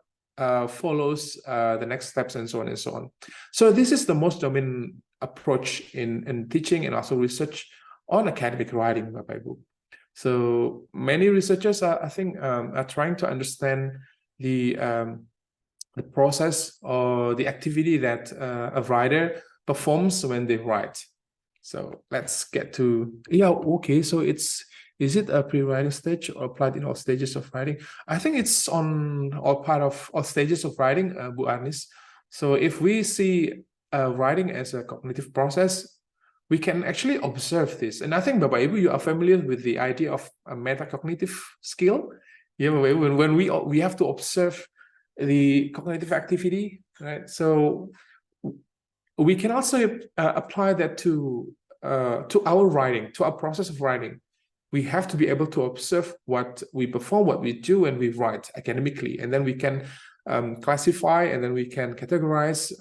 follows the next steps, and so on and so on. So this is the most dominant approach in teaching and also research on academic writing, Bapak Ibu. So many researchers are, I think, are trying to understand the process or the activity that a writer performs when they write. So let's get to, yeah, okay. So is it a pre-writing stage or applied in all stages of writing? I think it's on all part of all stages of writing, Bu Arnis. So if we see writing as a cognitive process, we can actually observe this. And I think, Bapak Ibu, you are familiar with the idea of a metacognitive skill. Yeah, when we have to observe the cognitive activity, right? So we can also apply that to our writing, to our process of writing. We have to be able to observe what we perform, what we do when we write academically, and then we can classify, and then we can categorize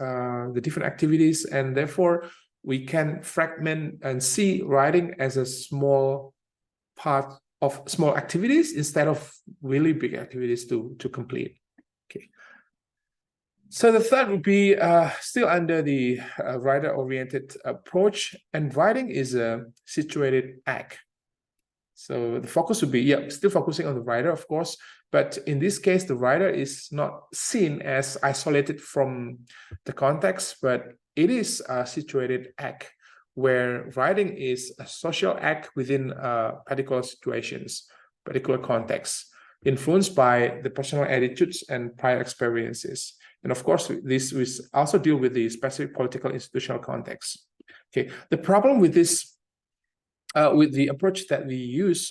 the different activities, and therefore we can fragment and see writing as a small part of small activities instead of really big activities to complete. Okay. So the third would be still under the writer-oriented approach, and writing is a situated act. So the focus would be, still focusing on the writer, of course, but in this case, the writer is not seen as isolated from the context, but it is a situated act where writing is a social act within particular situations, particular contexts, influenced by the personal attitudes and prior experiences. And of course, this will also deal with the specific political institutional context. Okay, the problem with this, with the approach that we use,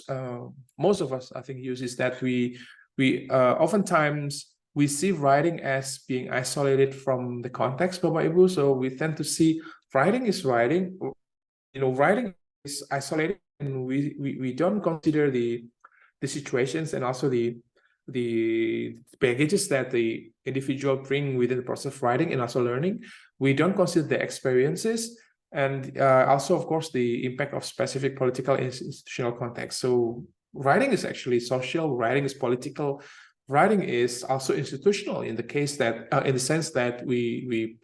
most of us, I think, use, is that we oftentimes we see writing as being isolated from the context, Bapak Ibu. So we tend to see writing is writing, writing is isolated, and we don't consider the situations and also the baggages that the individual bring within the process of writing and also learning. We don't consider the experiences and also, of course, the impact of specific political and institutional context. So writing is actually social, writing is political, writing is also institutional in the case that, in the sense that we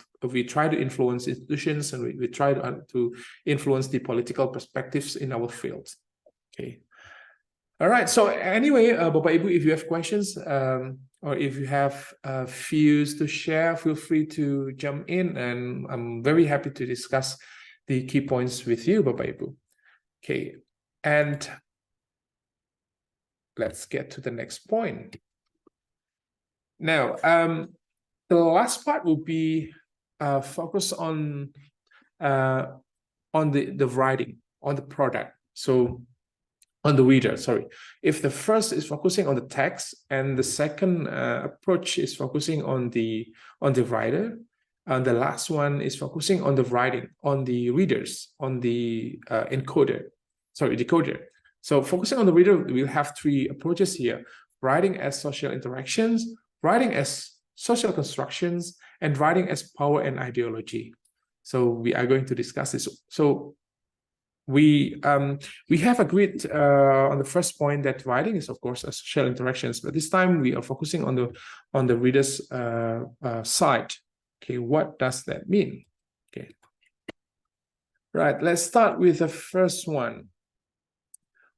try to influence institutions and we try to influence the political perspectives in our field. Okay. All right. So anyway, Bapak Ibu, if you have questions or if you have views to share, feel free to jump in, and I'm very happy to discuss the key points with you, Bapak Ibu. Okay. And let's get to the next point. Now, the last part will be focus on the writing, on the product. So on the reader, sorry. If the first is focusing on the text and the second approach is focusing on the writer, and the last one is focusing on the writing, on the readers, on the decoder. So focusing on the reader, we'll have three approaches here: writing as social interactions, writing as social constructions, and writing as power and ideology. So we are going to discuss this. So we have agreed on the first point that writing is, of course, a social interactions, but this time we are focusing on the reader's side. Okay, what does that mean? Okay, right. Let's start with the first one.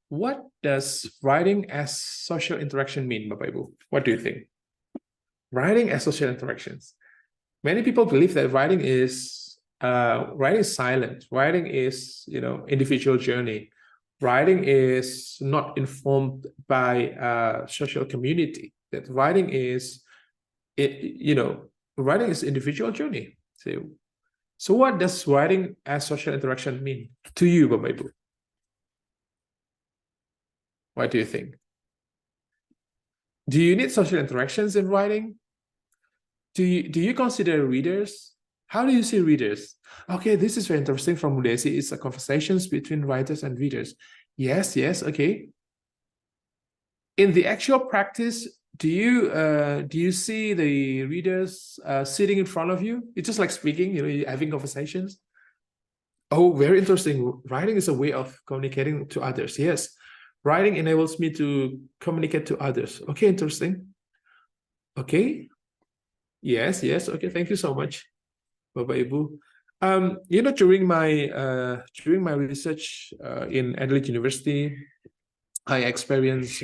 What does writing as social interaction mean, Bapak Ibu? What do you think? Writing as social interactions. Many people believe that writing is silent. Writing is, individual journey. Writing is not informed by social community. That writing is, writing is individual journey. So what does writing as social interaction mean to you, Bapak Ibu? What do you think? Do you need social interactions in writing? Do you consider readers? How do you see readers? Okay, this is very interesting from Mudesi. It's a conversations between writers and readers. Yes, okay. In the actual practice, do you see the readers sitting in front of you? It's just like speaking, you're having conversations. Oh, very interesting. Writing is a way of communicating to others. Yes, writing enables me to communicate to others. Okay, interesting. Okay. Yes. Okay, thank you so much, Bapak Ibu. During my research in Adelaide University, I experienced,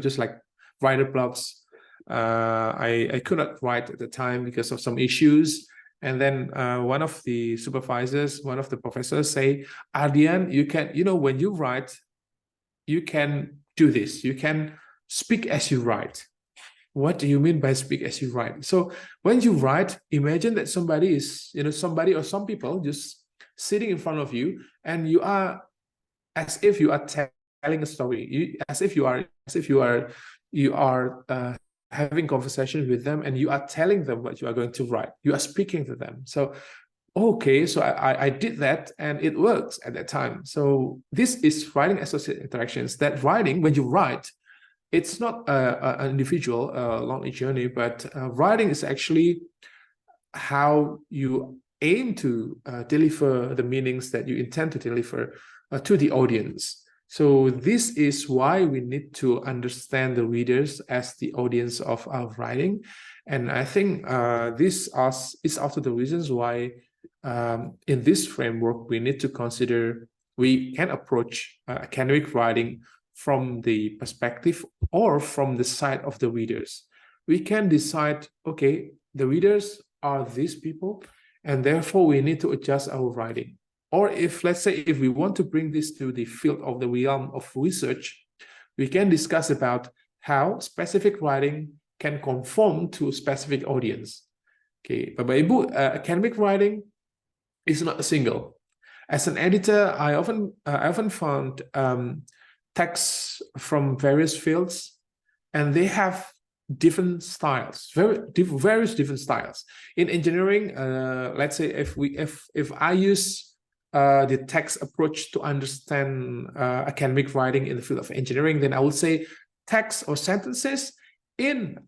just like writer blocks. I could not write at the time because of some issues. And then one of the supervisors, one of the professors say, Ardian, you can, when you write, you can do this. You can speak as you write. What do you mean by speak as you write? So when you write, imagine that somebody is, somebody or some people just sitting in front of you, and you are as if you are telling a story. As if you are having conversation with them, and you are telling them what you are going to write. You are speaking to them. So, okay, so I did that, and it works at that time. So this is writing associated interactions. That writing, when you write, it's not an individual lonely journey, but writing is actually how you aim to deliver the meanings that you intend to deliver to the audience. So this is why we need to understand the readers as the audience of our writing. And I think this is also the reasons why in this framework we need to consider we can approach academic writing from the perspective or from the side of the readers. We can decide, okay, the readers are these people, and therefore we need to adjust our writing. Or if, let's say, if we want to bring this to the field of the realm of research, we can discuss about how specific writing can conform to a specific audience. Okay, Bapak Ibu, academic writing is not a single. As an editor, I often found texts from various fields, and they have different styles, various different styles. In engineering, let's say if I use the text approach to understand academic writing in the field of engineering, then I would say text or sentences in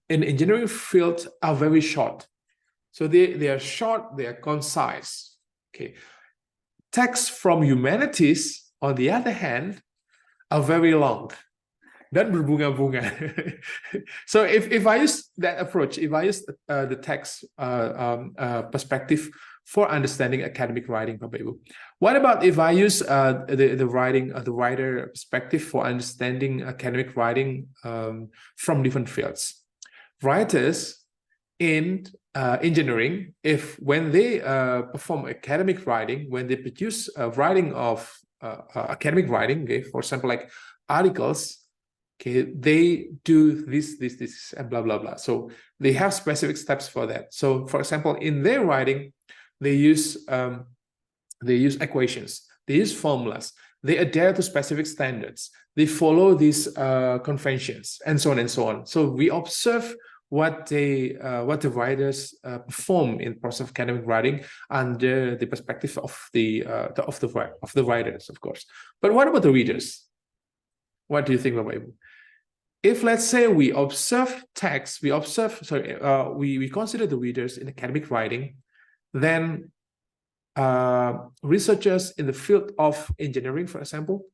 engineering field are very short. So they are short, they are concise. Okay. Texts from humanities, on the other hand, are very long dan berbunga-bunga. So if I use that approach, if I use the text perspective for understanding academic writing, Bapak Ibu, what about if I use the writer perspective for understanding academic writing from different fields? Writers in engineering, when they perform academic writing, when they produce writing of academic writing, okay, for example, like articles, okay, they do this, and blah, blah, blah. So they have specific steps for that. So, for example, in their writing, they use equations, they use formulas, they adhere to specific standards, they follow these conventions, and so on and so on. So we observe what the writers perform in process of academic writing under the perspective of the writers, of course. But what about the readers? What do you think, Bapak Ibu? If, let's say, we observe text, we consider the readers in academic writing, then researchers in the field of engineering, for example,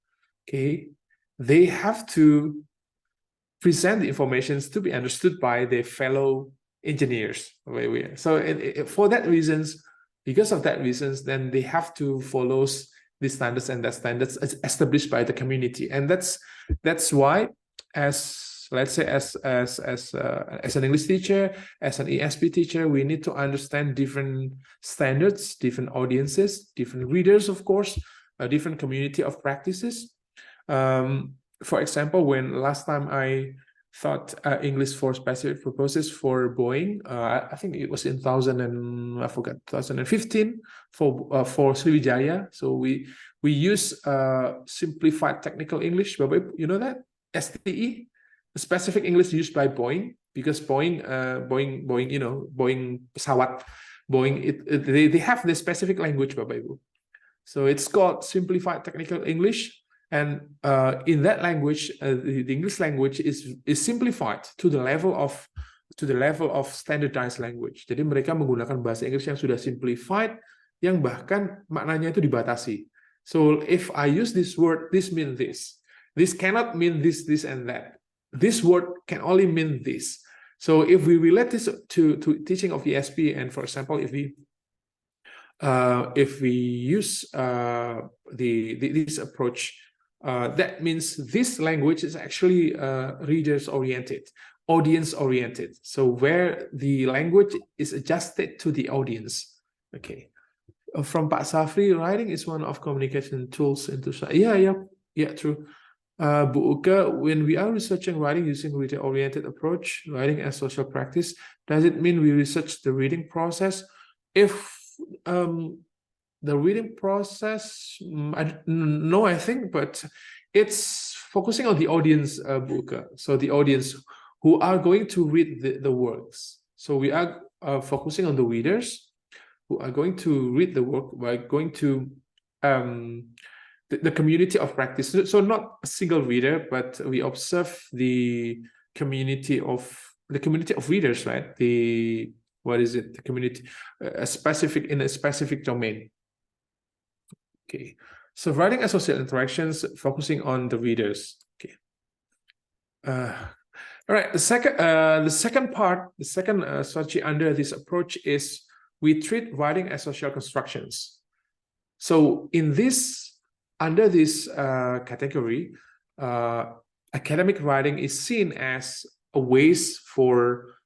okay, they have to present the information to be understood by their fellow engineers. So for that reasons, because of that reasons, then they have to follow the standards, and that standards is established by the community. And that's why, as let's say, as an English teacher, as an ESP teacher, we need to understand different standards, different audiences, different readers, of course, a different community of practices. For example, when last time I taught English for specific purposes for Boeing, I think it was in 2015 for Sriwijaya. So we use simplified technical English. You know that STE, specific English used by Boeing, because Boeing, you know, Boeing pesawat, Boeing, they have the specific language, Bapak Ibu. So it's called simplified technical English. And in that language, the English language is simplified to the level of standardized language. Jadi mereka menggunakan bahasa Inggris yang sudah simplified, yang bahkan maknanya itu dibatasi. So if I use this word, this means this. This cannot mean this, and that. This word can only mean this. So if we relate this to teaching of ESP, and for example, if we use this approach, that means this language is actually readers-oriented, audience-oriented. So where the language is adjusted to the audience. Okay. From Pak Safri, writing is one of communication tools into yeah, true. Bu Uka, when we are researching writing using reader-oriented approach, writing as social practice, does it mean we research the reading process? If the reading process, no, I think, but it's focusing on the audience, Bu Uka. So the audience who are going to read the works. So we are focusing on the readers who are going to read the work. We're going to the community of practice. So not a single reader, but we observe the community of readers, right? The community, in a specific domain. Okay, so writing and social interactions, focusing on the readers. Okay. All right. The second strategy under this approach is we treat writing as social constructions. So in this under this category, academic writing is seen as a ways for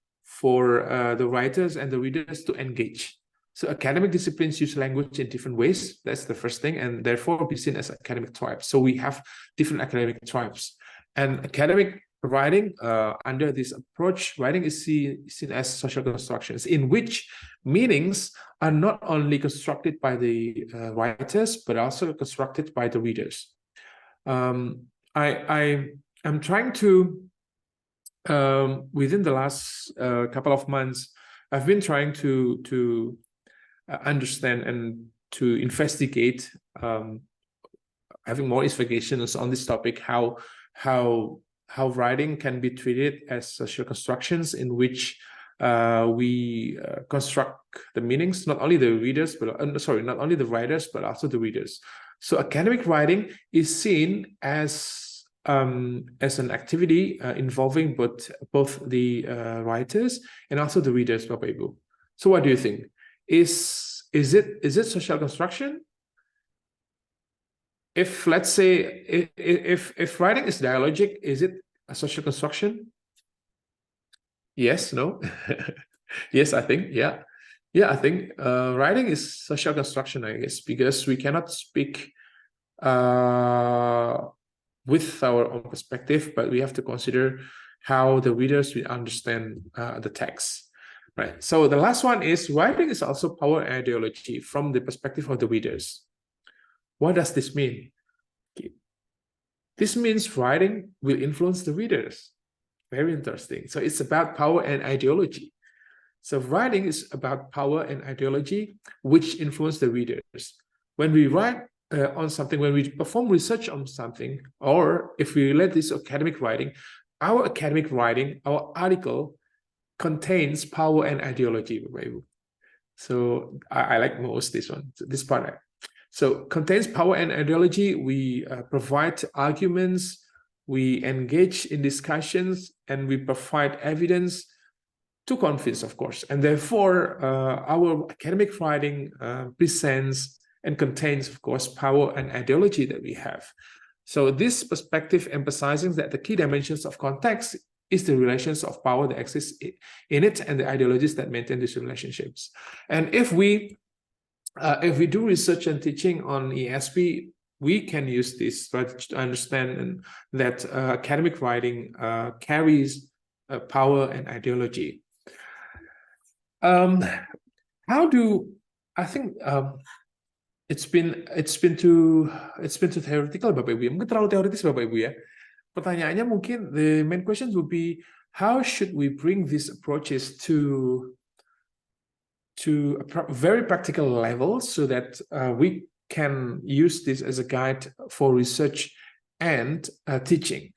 the writers and the readers to engage. So academic disciplines use language in different ways. That's the first thing, and therefore be seen as academic tribes. So we have different academic tribes, and academic writing under this approach, writing is seen as social constructions in which meanings are not only constructed by the writers but also constructed by the readers. I'm trying to within the last couple of months, I've been trying to understand and to investigate, having more investigations on this topic, how writing can be treated as social constructions in which we construct the meanings, not only the readers, but not only the writers, but also the readers. So academic writing is seen as an activity involving both the writers and also the readers, Bapak Ibu. So what do you think? Is it social construction? If, let's say, if writing is dialogic, is it a social construction? Yes, no? Yes, I think, yeah. Yeah, I think writing is social construction, I guess, because we cannot speak with our own perspective, but we have to consider how the readers will understand the text. Right. So the last one is writing is also power and ideology from the perspective of the readers. What does this mean? Okay. This means writing will influence the readers. Very interesting. So it's about power and ideology. So writing is about power and ideology, which influence the readers. When we write on something, when we perform research on something, or if we relate this to academic writing, our article contains power and ideology. So I like most this one, this part. So contains power and ideology. We provide arguments, we engage in discussions, and we provide evidence to convince, of course. And therefore, our academic writing presents and contains, of course, power and ideology that we have. So this perspective emphasizing that the key dimensions of context is the relations of power that exist in it and the ideologies that maintain these relationships. And if we do research and teaching on ESP, we can use this strategy to understand that academic writing carries power and ideology. It's been too theoretical, Bapak Ibu. Mungkin terlalu teoritis, Bapak Ibu ya. Pertanyaannya mungkin the main question would be, how should we bring these approaches to a very practical level so that we can use this as a guide for research and teaching?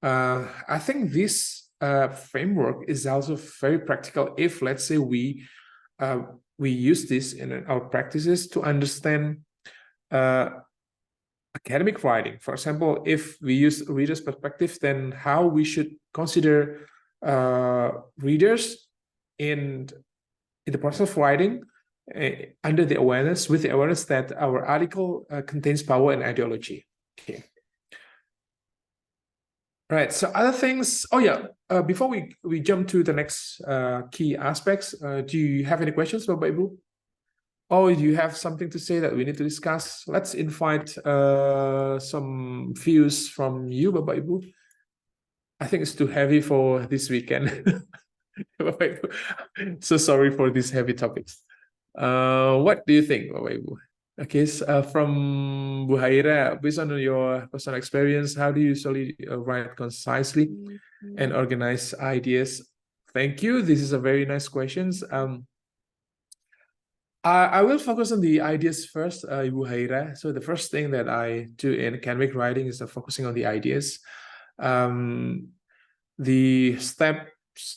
I think this framework is also very practical if, let's say, we use this in our practices to understand academic writing. For example, if we use readers' perspective, then how we should consider readers in the process of writing with the awareness that our article contains power and ideology. Okay. Right. So other things. Oh yeah. Before we jump to the next key aspects, do you have any questions, Bapak Ibu? Or do you have something to say that we need to discuss? Let's invite some views from you, Bapak Ibu. I think it's too heavy for this weekend. Bapak Ibu. So sorry for these heavy topics. What do you think, Bapak Ibu? Okay, so, from Bu Haira, based on your personal experience, how do you usually write concisely and organize ideas? Thank you. This is a very nice question. I will focus on the ideas first, Ibu Haira. So the first thing that I do in academic writing is focusing on the ideas. The steps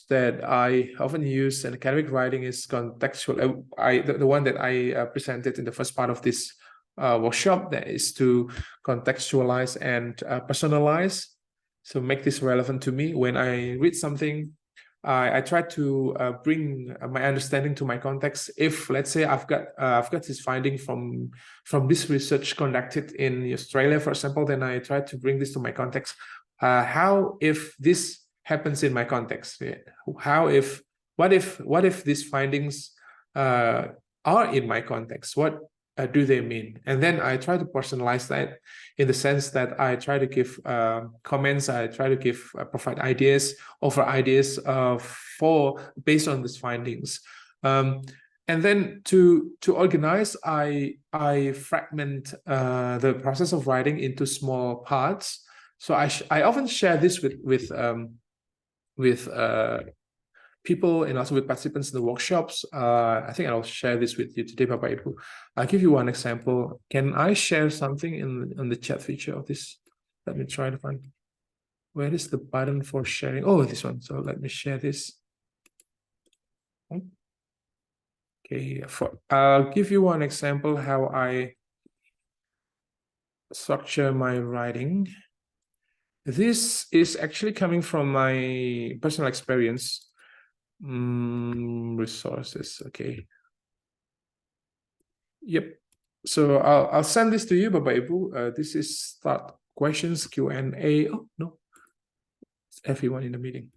that I often use in academic writing is contextual. The one that I presented in the first part of this workshop, that is to contextualize and personalize. So make this relevant to me. When I read something, I try to bring my understanding to my context. If, let's say, I've got this finding from this research conducted in Australia, for example, then I try to bring this to my context. How if this happens in my context? What if these findings are in my context? What do they mean? And then I try to personalize that in the sense that I try to give comments, I try to give provide ideas, offer ideas based on these findings. And then to organize, I fragment the process of writing into small parts. So I often share this with people and also with participants in the workshops. I think I'll share this with you today, Bapak Ibu. I'll give you one example. Can I share something in the chat feature of this? Let me try to find. Where is the button for sharing? Oh, this one. So let me share this. Okay, I'll give you one example how I structure my writing. This is actually coming from my personal experience. Resources, okay. Yep. So I'll send this to you, Bapak Ibu. This is start questions, Q&A. Oh, no. It's everyone in the meeting.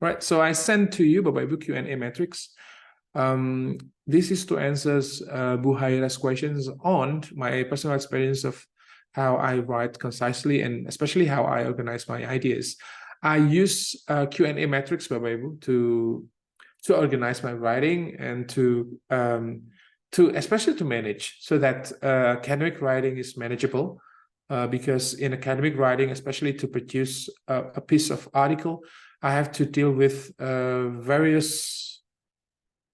Right, so I sent to you, Bapak Ibu, Q&A matrix. This is to answer Bu Haira's questions on my personal experience of how I write concisely and especially how I organize my ideas. I use Q&A matrix, Bapak Ibu, to organize my writing and to especially to manage so that academic writing is manageable. Because in academic writing, especially to produce a piece of article, I have to deal with various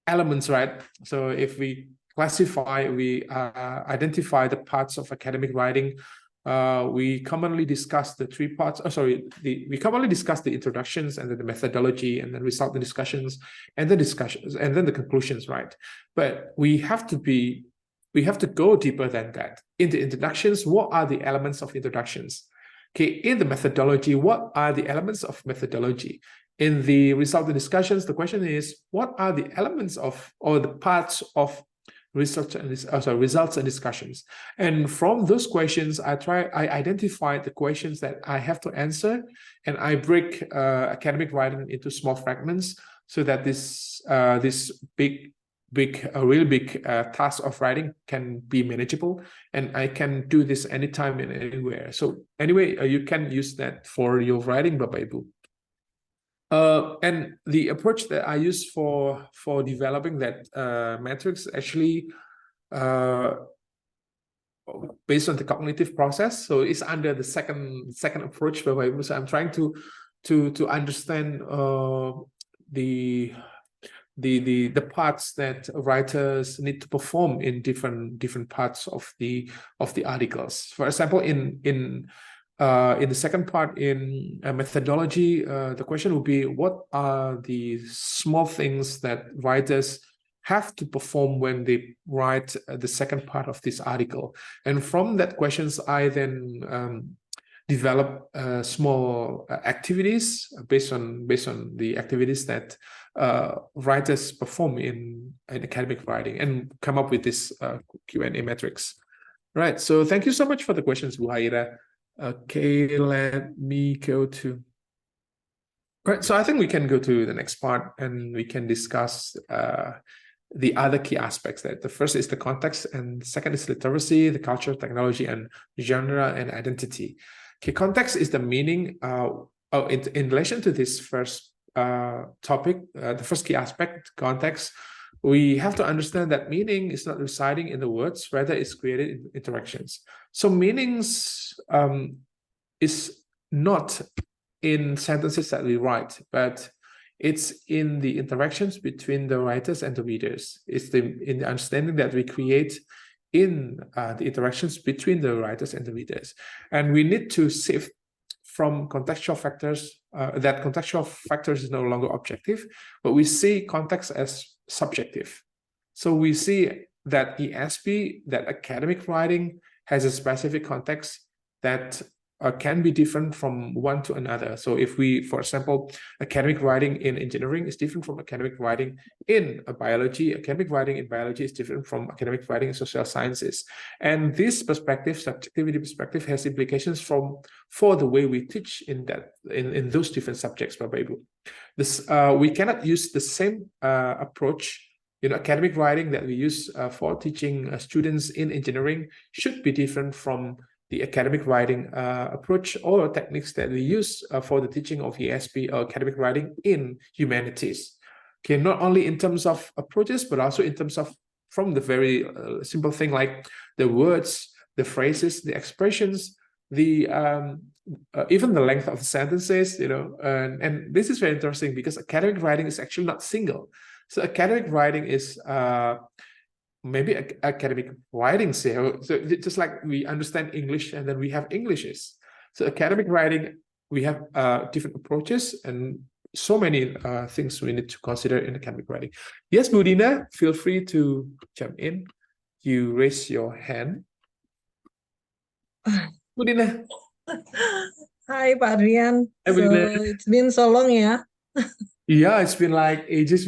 elements, right? So if we classify, we identify the parts of academic writing, we commonly discuss the three parts. We commonly discuss the introductions and then the methodology and then resultant discussions and the discussions and then the conclusions, right? But we have to go deeper than that. In the introductions, what are the elements of introductions? Okay, in the methodology, what are the elements of methodology? In the resultant discussions, the question is, what are the elements of or the parts of results and discussions? And from those questions, I identify the questions that I have to answer, and I break academic writing into small fragments so that this real big task of writing can be manageable, and I can do this anytime and anywhere. So anyway, you can use that for your writing, Bapak Ibu. And the approach that I use for developing that matrix actually based on the cognitive process. So it's under the second approach, Bapak Ibu. So I'm trying to understand the parts that writers need to perform in different parts of the articles. For example, in the second part, in methodology, the question would be, what are the small things that writers have to perform when they write the second part of this article? And from that questions, I then develop small activities based on the activities that writers perform in academic writing, and come up with this Q&A matrix. Right. So thank you so much for the questions, Bu Haira. Okay, let me go to. Right. So I think we can go to the next part, and we can discuss the other key aspects. That the first is the context, and the second is literacy, the culture, technology, and genre and identity. Okay, context is the meaning. In relation to this first topic, the first key aspect, context, we have to understand that meaning is not residing in the words, rather it's created in interactions. So meanings is not in sentences that we write, but it's in the interactions between the writers and the readers. It's in the understanding that we create in the interactions between the writers and the readers. And we need to sift from contextual factors, that contextual factors is no longer objective, but we see context as subjective. So we see that ESP, that academic writing, has a specific context that can be different from one to another. So if we, for example, academic writing in engineering is different from academic writing in biology. Academic writing in biology is different from academic writing in social sciences. And this perspective, subjectivity perspective, has implications for the way we teach in those different subjects, Bapak Ibu. We cannot use the same approach. Academic writing that we use for teaching students in engineering should be different from the academic writing approach or techniques that we use for the teaching of ESP or academic writing in humanities. Okay, not only in terms of approaches, but also in terms of from the very simple thing like the words, the phrases, the expressions, the even the length of the sentences, and this is very interesting because academic writing is actually not single. So academic writing is maybe academic writing, so just like we understand English and then we have Englishes. So academic writing, we have different approaches and so many things we need to consider in academic writing. Yes, Budina, feel free to jump in. You raise your hand. Budina. Hi, Pak Ardian. Hi, Budina. So it's been so long, yeah? Yeah, it's been like ages,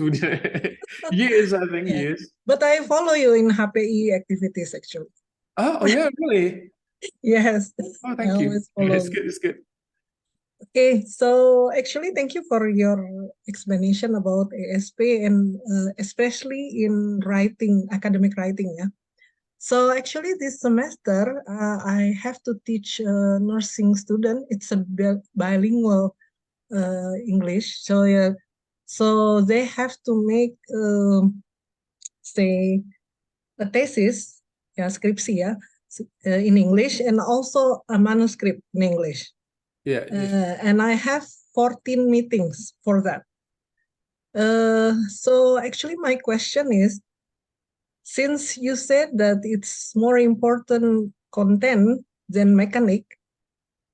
years, I think, Yeah. years. But I follow you in HPI activities, actually. Oh yeah, really? Yes, Oh, I thank you. always follow It's you. good, it's good. Okay, so actually, thank you for your explanation about ESP and especially in writing, academic writing, yeah. So actually, this semester, I have to teach a nursing student. It's a bilingual English. So yeah, so they have to make say a thesis, yeah, skripsi, yeah, in English, and also a manuscript in English. Yeah. And I have 14 meetings for that. So actually, my question is, since you said that it's more important content than mechanic,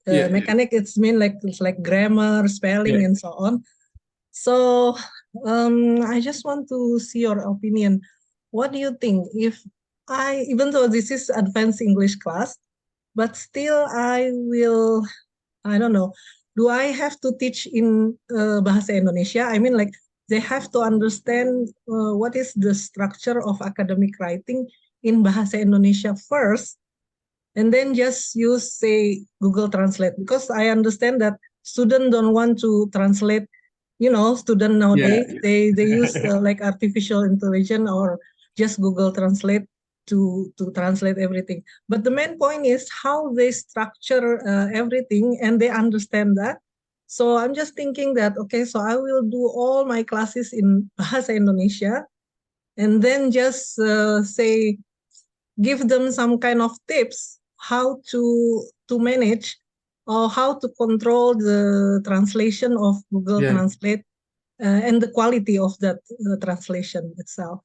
mechanic it's mean it's like grammar, spelling, and so on. So I just want to see your opinion. What do you think if even though this is advanced English class, but still I don't know, do I have to teach in Bahasa Indonesia? I mean, like they have to understand what is the structure of academic writing in Bahasa Indonesia first, and then just use, say, Google Translate, because I understand that students don't want to translate. Student nowadays, they use like artificial intelligence or just Google Translate to translate everything. But the main point is how they structure everything and they understand that. So I'm just thinking that, okay, so I will do all my classes in Bahasa Indonesia and then just say, give them some kind of tips how to manage or how to control the translation of Google Translate and the quality of that translation itself.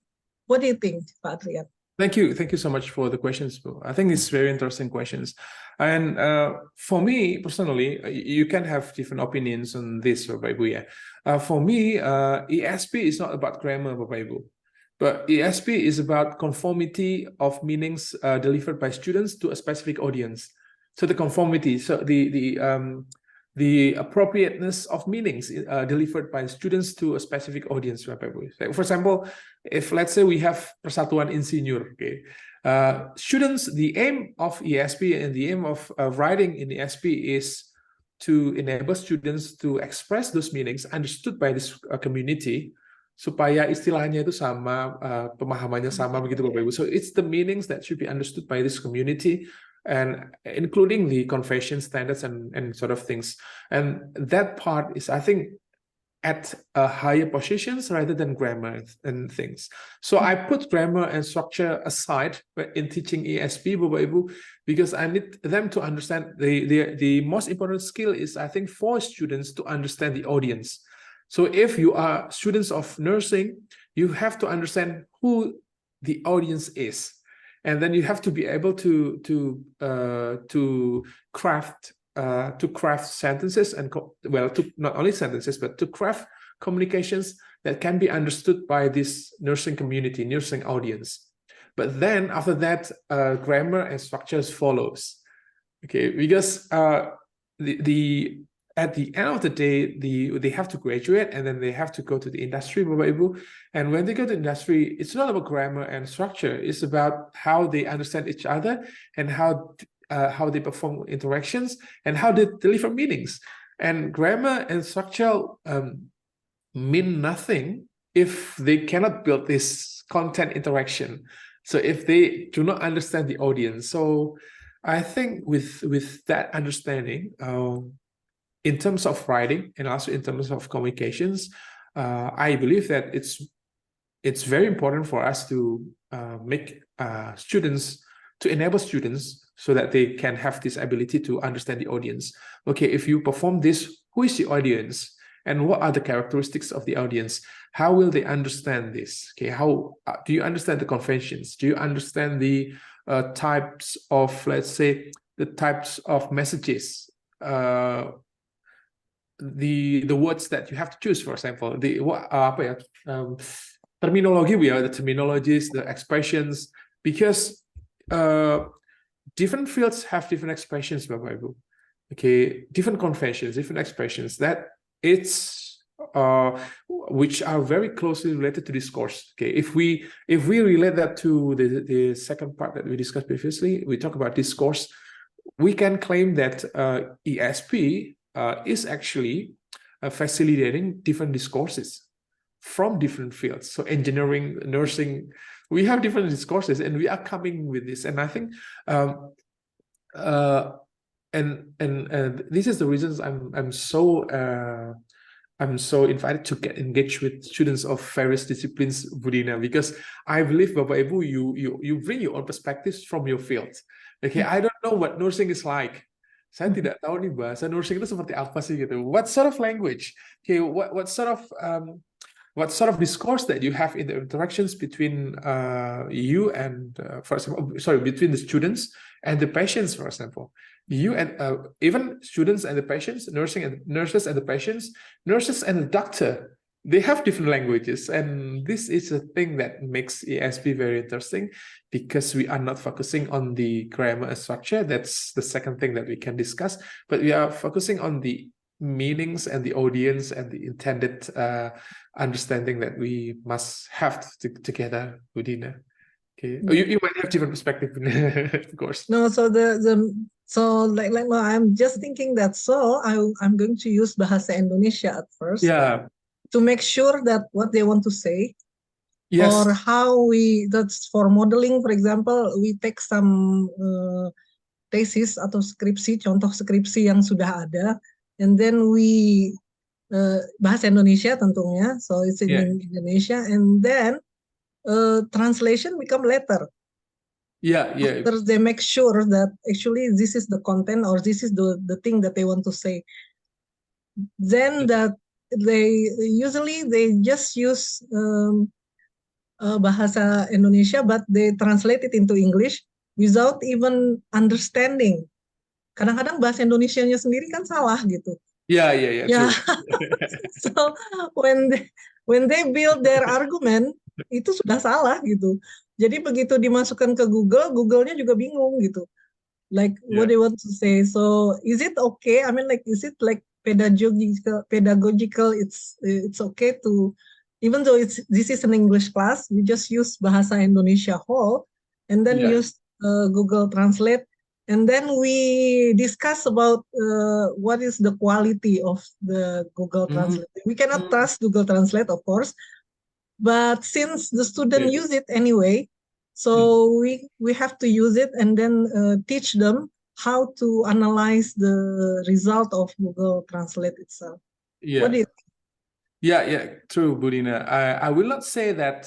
What do you think, Pak Ardian? Thank you so much for the questions. I think it's very interesting questions. And for me personally, you can have different opinions on this, Bapak Ibu. For me, ESP is not about grammar, Bapak Ibu, but ESP is about conformity of meanings delivered by students to a specific audience. So the conformity, so the appropriateness of meanings delivered by students to a specific audience, Bapak Ibu. Like for example, if let's say we have Persatuan Insinyur, okay, students, the aim of ESP and the aim of writing in ESP is to enable students to express those meanings understood by this community, supaya istilahnya itu sama, pemahamannya sama begitu Bapak Ibu. So it's the meanings that should be understood by this community, and including the confession standards and sort of things. And that part is, I think, at higher positions rather than grammar and things. So I put grammar and structure aside in teaching ESP, Bapak Ibu, because I need them to understand the most important skill is, I think, for students to understand the audience. So if you are students of nursing, you have to understand who the audience is. And then you have to be able to craft sentences and not only sentences, but to craft communications that can be understood by this nursing community, nursing audience. But then after that, grammar and structures follows. Okay, because the at the end of the day, they have to graduate and then they have to go to the industry, Bapak Ibu. And when they go to industry, it's not about grammar and structure. It's about how they understand each other and how they perform interactions and how they deliver meanings. And grammar and structure mean nothing if they cannot build this content interaction. So if they do not understand the audience. So I think with that understanding, in terms of writing and also in terms of communications, I believe that it's very important for us to make students, to enable students so that they can have this ability to understand the audience. Okay, if you perform this, who is the audience? And what are the characteristics of the audience? How will they understand this? Okay, how do you understand the conventions? Do you understand the types of, let's say, the types of messages? The words that you have to choose, for example, the terminology, the terminologies, the expressions, because different fields have different expressions, Bapak Ibu. Okay, different conventions, different expressions that it's which are very closely related to discourse. Okay, if we relate that to the second part that we discussed previously, we talk about discourse. We can claim that ESP is actually facilitating different discourses from different fields. So engineering, nursing, we have different discourses, and we are coming with this. And I think, this is the reasons I'm so invited to get engaged with students of various disciplines, Budina, because I believe, Bapak Ibu, you bring your own perspectives from your field. Okay, I don't know what nursing is like. Saya tidak tahu nih bahasa nursing itu seperti apa sih gitu. What sort of language? Okay, what sort of discourse that you have in the interactions between you and, for example, between the students and the patients, for example. You and even students and the patients, nurses and the patients, nurses and the doctor, they have different languages, and this is a thing that makes ESP very interesting, because we are not focusing on the grammar and structure. That's the second thing that we can discuss, but we are focusing on the meanings and the audience and the intended understanding that we must have together, Udina. Okay, you might have different perspective, of course. No, so like I'm just thinking that, so I'm going to use bahasa Indonesia at first. Yeah. To make sure that what they want to say, yes. Or how that's for modeling, for example, we take some thesis atau skripsi, contoh skripsi yang sudah ada, and then we bahasa Indonesia tentunya, so it's in Indonesia, and then translation become later. After they make sure that actually this is the content or this is the thing that they want to say. Then that they just use bahasa Indonesia, but they translate it into English without even understanding. Kadang-kadang bahasa Indonesianya sendiri kan salah gitu. Yeah. True. So when they build their argument, itu sudah salah gitu. Jadi begitu dimasukkan ke Google-nya juga bingung gitu. Like what they want to say. So is it okay? I mean, like, is it like pedagogical? It's okay to, even though this is an English class, we just use bahasa Indonesia whole, and then use Google Translate, and then we discuss about what is the quality of the Google Translate. We cannot trust Google Translate, of course, but since the student use it anyway, so we have to use it and then teach them how to analyze the result of Google Translate itself. What do you think? Yeah, true, Budina. I will not say that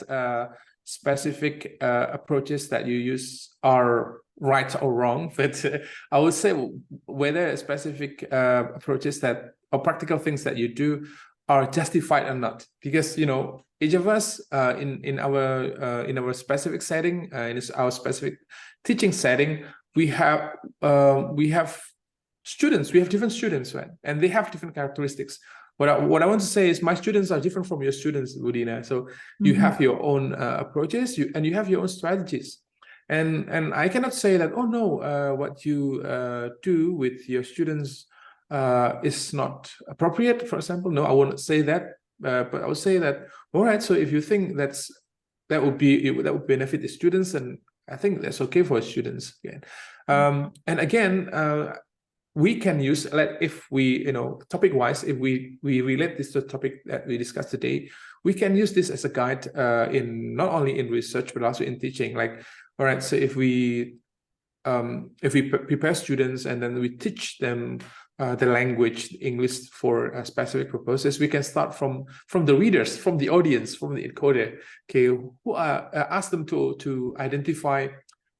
specific approaches that you use are right or wrong, but I would say whether specific approaches that, or practical things that you do, are justified or not, because each of us in our specific setting, in our specific teaching setting, we have students. We have different students, right? And they have different characteristics. What I want to say is my students are different from your students, Budina. So you have your own approaches, and you have your own strategies. And I cannot say that, oh no, what you do with your students is not appropriate, for example. No, I won't say that, but I would say that, all right, so if you think that would benefit the students, and I think that's okay for students. Again. And again, we can use, like, if we, topic wise, if we relate this to the topic that we discussed today, we can use this as a guide in not only in research but also in teaching. Like, all right, so if we prepare students and then we teach them the language English for specific purposes, we can start from the readers, from the audience, from the encoder. Okay, who ask them to identify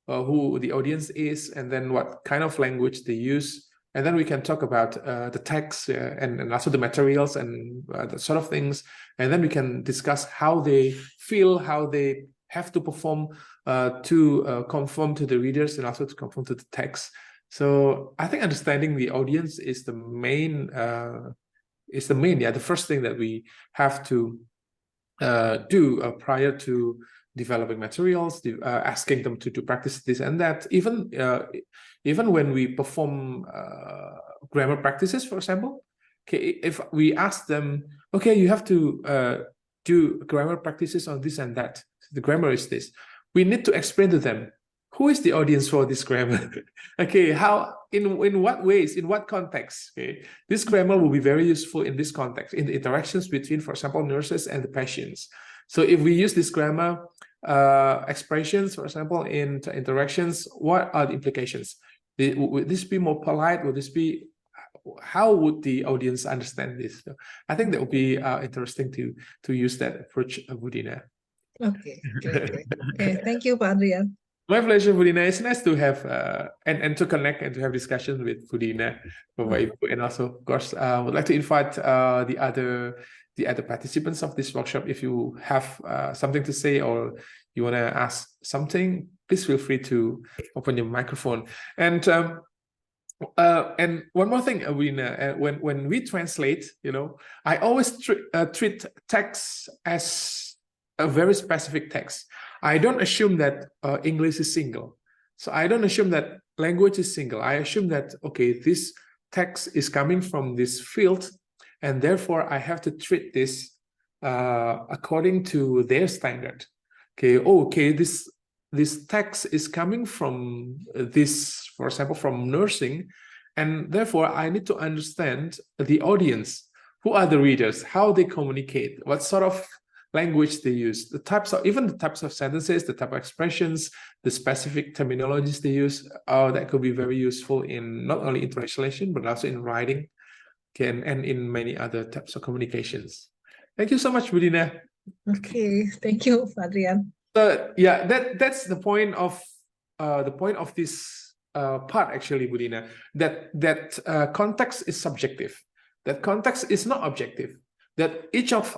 who the audience is, and then what kind of language they use. And then we can talk about the text and also the materials and that sort of things. And then we can discuss how they feel, how they have to perform to conform to the readers and also to conform to the text. So I think understanding the audience is the main, the first thing that we have to do prior to developing materials, asking them to practice this and that. Even when we perform grammar practices, for example, okay, if we ask them, okay, you have to do grammar practices on this and that. The grammar is this. We need to explain to them, who is the audience for this grammar? Okay, how, in what ways, in what context? Okay, this grammar will be very useful in this context, in the interactions between, for example, nurses and the patients. So if we use this grammar expressions, for example, in interactions, what are the implications? Would this be more polite? Would this be, how would the audience understand this? So I think that would be interesting to use that approach, Budina. Okay, great. Okay, thank you, Pak Ardian. My pleasure, Budina. It's nice to have and to connect and to have discussions with Budina, Bapak Ibu, and also, of course, would like to invite the other participants of this workshop. If you have something to say or you want to ask something, please feel free to open your microphone. And one more thing, Budina, when we translate, I always treat text as a very specific text. I don't assume that English is single. So I don't assume that language is single. I assume that, okay, this text is coming from this field, and therefore I have to treat this according to their standard. Okay, this text is coming from this, for example, from nursing, and therefore I need to understand the audience. Who are the readers? How they communicate? What sort of language they use, the types of sentences, the type of expressions, the specific terminologies they use. That could be very useful in not only in translation but also in writing, and in many other types of communications. Thank you so much, Budina. Okay, thank you, Ardian. So yeah, that's the point of this part, actually, Budina. That context is subjective. That context is not objective. That each of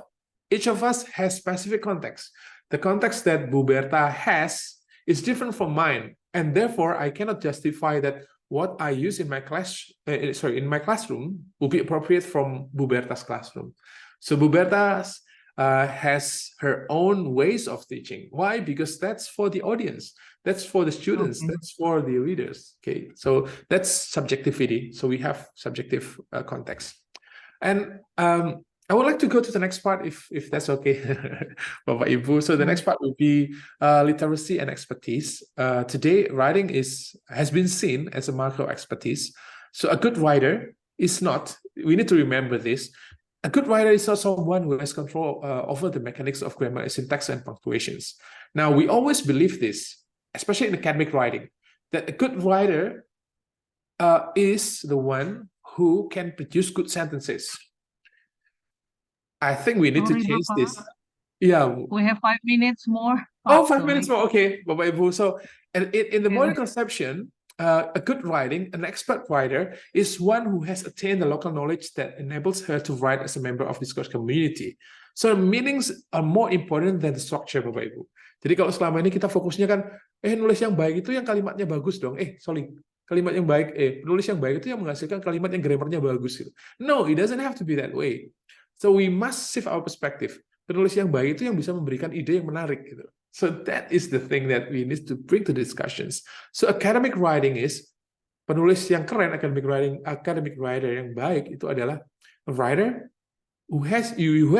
us has specific context. The context that Bu Berta has is different from mine, and therefore I cannot justify that what I use in my classroom will be appropriate from Bu Berta's classroom. So Bu Berta has her own ways of teaching. Why? Because that's for the audience, that's for the students, that's for the readers. Okay, so that's subjectivity. So we have subjective context, and I would like to go to the next part, if that's okay, Bapak Ibu. So the next part will be literacy and expertise. Today, writing has been seen as a marker of expertise. So a good writer is not. We need to remember this. A good writer is not someone who has control over the mechanics of grammar, syntax, and punctuations. Now, we always believe this, especially in academic writing, that a good writer is the one who can produce good sentences. I think we need to change this. Yeah. We have 5 minutes more. Oh, 5 minutes more. Okay, Bapak Ibu. So, in the modern conception, a good writing, an expert writer, is one who has attained the local knowledge that enables her to write as a member of discourse community. So, meanings are more important than the structure, Bapak Ibu. Jadi kalau selama ini kita fokusnya kan, nulis yang baik itu yang kalimatnya bagus dong. Kalimat yang baik, penulis yang baik itu yang menghasilkan kalimat yang grammarnya bagus. Gitu. No, it doesn't have to be that way. So we must shift our perspective. Penulis yang baik itu yang bisa memberikan ide yang menarik. Gitu. So that is the thing that we need to bring to discussions. So academic writing is penulis yang keren, academic writer yang baik itu adalah a writer who has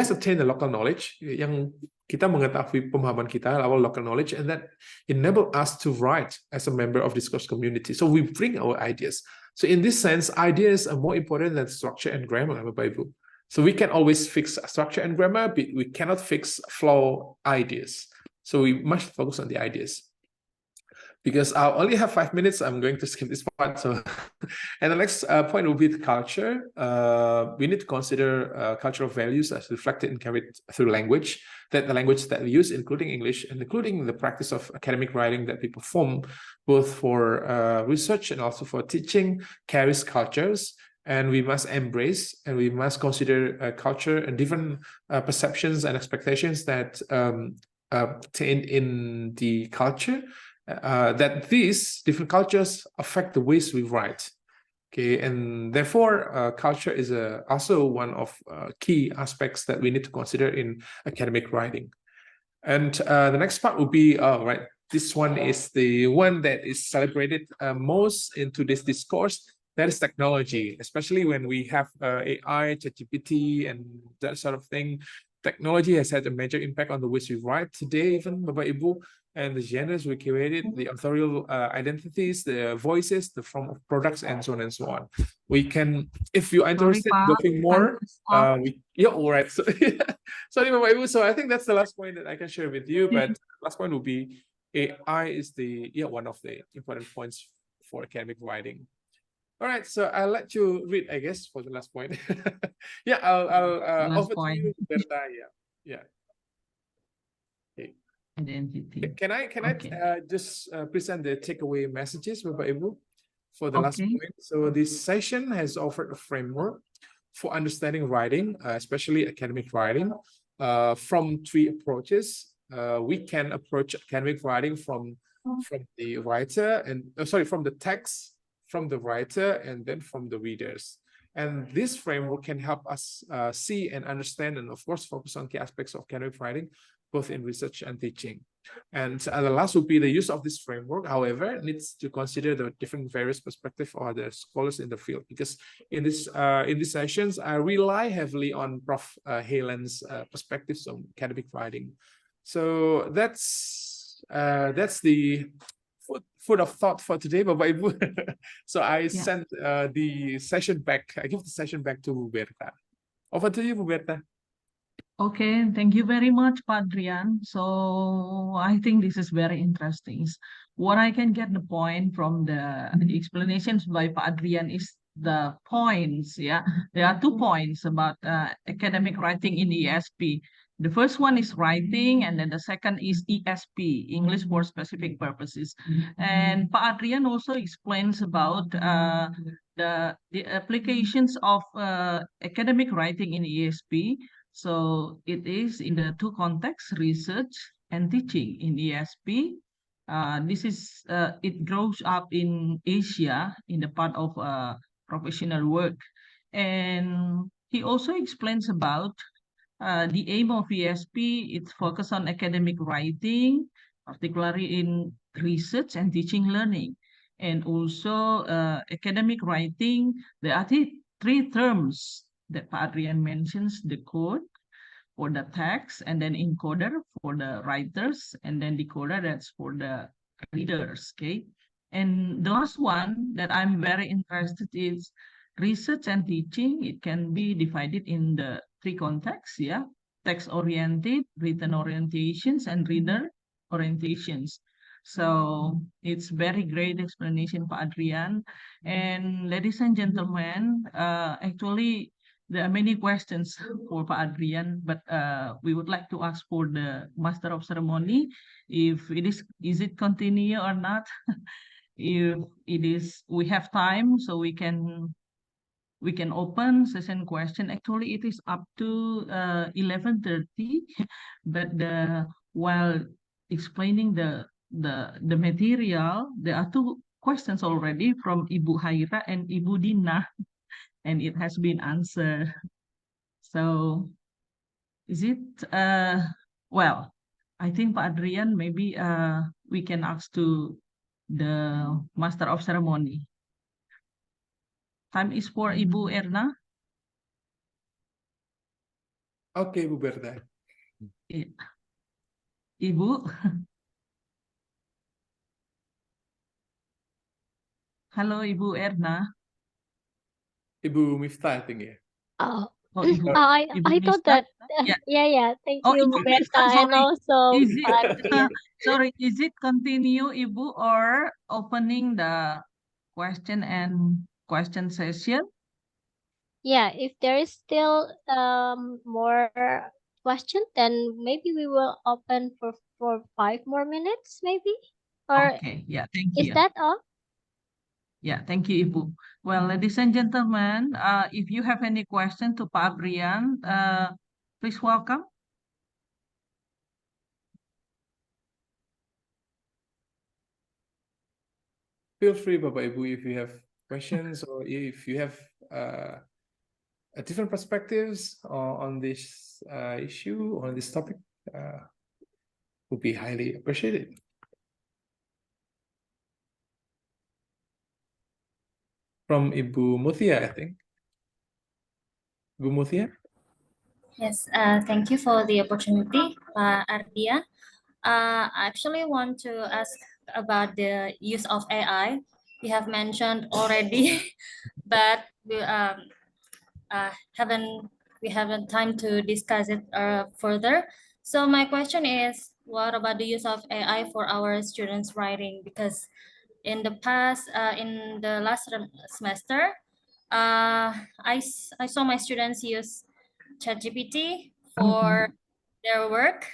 attained the local knowledge, yang kita mengetahui pemahaman kita, our local knowledge, and that enable us to write as a member of discourse community. So we bring our ideas. So in this sense, ideas are more important than structure and grammar, Bapak Ibu. So we can always fix structure and grammar, but we cannot fix flow ideas. So we must focus on the ideas. Because I only have 5 minutes, I'm going to skip this part. So, and the next point will be the culture. We need to consider cultural values as reflected and carried through language. That the language that we use, including English, and including the practice of academic writing that we perform, both for research and also for teaching, carries cultures. And we must embrace and we must consider culture and different perceptions and expectations that obtained in the culture. That these different cultures affect the ways we write. Okay, and therefore culture is also one of key aspects that we need to consider in academic writing. And the next part will be, right, this one is the one that is celebrated most in today's discourse. That is technology, especially when we have AI, ChatGPT, and that sort of thing. Technology has had a major impact on the ways we write today, even Bapak Ibu, and the genres we created, the authorial identities, the voices, the form of products, and so on and so on. We can, if you are interested in going more, yeah, all right. So, sorry, Bapak Ibu. So I think that's the last point that I can share with you. But last point will be AI is one of the important points for academic writing. All right, so I'll let you read, I guess, for the last point. Yeah, I'll over to you, Berta. Yeah. Okay. Identity. Can I just present the takeaway messages, Bapak Ibu, for the last point? So this session has offered a framework for understanding writing, especially academic writing, from 3 approaches. We can approach academic writing from the writer and from the text, from the writer, and then from the readers. And this framework can help us see and understand, and of course focus on key aspects of academic writing, both in research and teaching. And the last would be the use of this framework, however, needs to consider the different various perspectives of other scholars in the field, because in these sessions, I rely heavily on Prof. Helen's perspectives on academic writing. So that's the food of thought for today, Bapak Ibu. So I sent the session back. I give the session back to Berta. Over to you, Berta. Okay, thank you very much, Pak Ardian. So I think this is very interesting. What I can get the point from the explanations by Pak Ardian is the points. Yeah, there are 2 points about academic writing in ESP. The first one is writing, and then the second is ESP, English for Specific Purposes. And Pak Ardian also explains about the applications of academic writing in ESP. So it is in the 2 contexts, research and teaching in ESP. It grows up in Asia in the part of professional work. And he also explains about the aim of ESP. It's focused on academic writing, particularly in research and teaching learning. And also academic writing, there are 3 terms that Pak Ardian mentions: the code for the text, and then encoder for the writers, and then decoder, that's for the readers. Okay. And the last one that I'm very interested is research and teaching. It can be divided in the 3 contexts, yeah, text-oriented, written orientations, and reader orientations. So it's very great explanation, Pak Ardian. And ladies and gentlemen, actually there are many questions for Pak Ardian, but we would like to ask for the Master of Ceremony if is it continue or not. If it is, we have time, so we can open session question. Actually, it is up to 11:30, but while explaining the material, there are 2 questions already from Ibu Haira and Ibu Dina, and it has been answered. So is it well, I think Pak Adrian, maybe we can ask to the Master of Ceremony. Time is for Ibu Erna. Okay, Ibu Berta. Ibu. Halo Ibu Erna. Ibu Miftah, I think, yeah. Oh, Oh, Ibu, Ibu I thought Miftah? that. Yeah. Yeah. Thank Oh, you, Ibu Bu Miftah, Berta, and sorry. also Is it, Pak Adrian. sorry, is it continue, Ibu, or opening the question and question session? Yeah, if there is still more question, then maybe we will open for 5 more minutes, maybe. Or Okay, yeah, thank is you. that all? Yeah, thank you, Ibu. Well, ladies and gentlemen, if you have any question to Pak Adrian, please welcome. Feel free, Bapak Ibu, if you have questions or if you have different perspectives on this issue, on this topic, would be highly appreciated. From Ibu Muthia, I think. Ibu Muthia? Yes, thank you for the opportunity, Pak Ardian. I actually want to ask about the use of AI. You have mentioned already, but we haven't time to discuss it further. So my question is, what about the use of AI for our students' writing? Because in the past, in the last semester, I saw my students use ChatGPT for their work.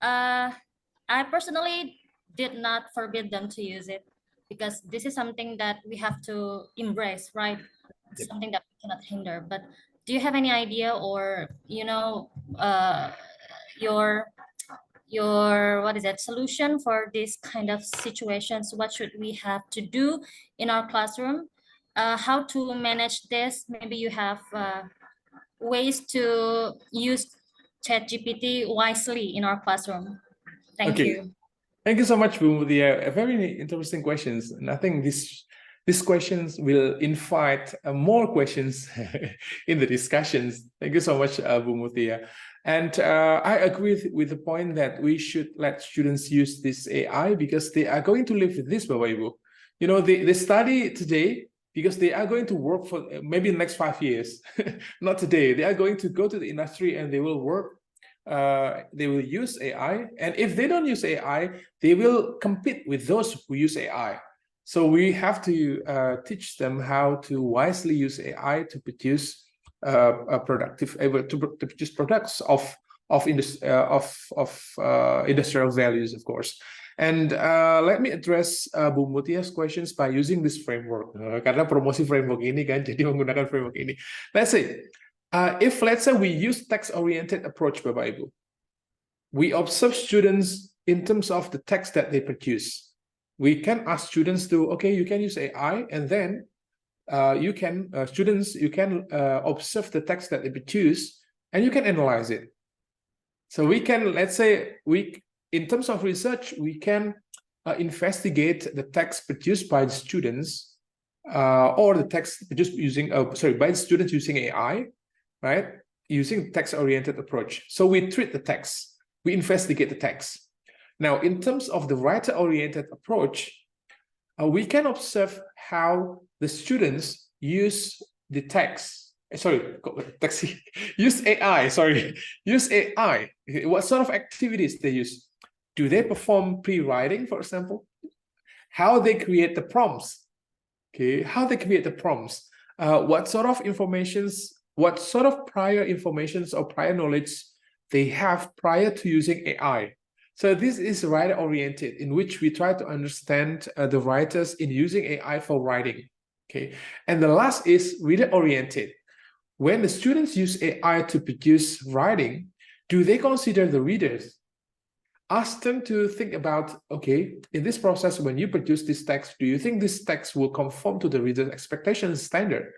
I personally did not forbid them to use it because this is something that we have to embrace, right? It's something that we cannot hinder. But do you have any idea, or your what is that solution for this kind of situations? What should we have to do in our classroom? How to manage this? Maybe you have ways to use ChatGPT wisely in our classroom. Thank you. Thank you so much, Bu Muthia. Very interesting questions, and I think these questions will invite more questions in the discussions. Thank you so much, Bu Muthia. And I agree with the point that we should let students use this AI because they are going to live with this, Bapak Ibu. You know, they study today because they are going to work for maybe the next 5 years. Not today. They are going to go to the industry and they will work. They will use AI. And if they don't use AI, they will compete with those who use AI. So we have to teach them how to wisely use AI to produce to produce products of industrial values, of course. And let me address Bu Muthia's questions by using this framework. Karena promosi framework ini kan, jadi menggunakan framework ini. Let's say, if let's say we use text-oriented approach, Bapak Ibu, we observe students in terms of the text that they produce. We can ask students to, okay, you can use AI, and then you can observe the text that they produce, and you can analyze it. So we can, let's say, in terms of research, we can investigate the text produced by the students, or the text produced using, by the students using AI, right? Using text-oriented approach. So we treat the text, we investigate the text. Now, in terms of the writer-oriented approach, we can observe how the students use the text. Use AI. Use AI. What sort of activities they use? Do they perform pre-writing, for example? How they create the prompts? Okay, how they create the prompts? What sort of prior informations or prior knowledge they have prior to using AI? So this is writer-oriented, in which we try to understand the writers in using AI for writing. Okay, and the last is reader-oriented. When the students use AI to produce writing, do they consider the readers? Ask them to think about, okay, in this process, when you produce this text, do you think this text will conform to the reader's expectations standard?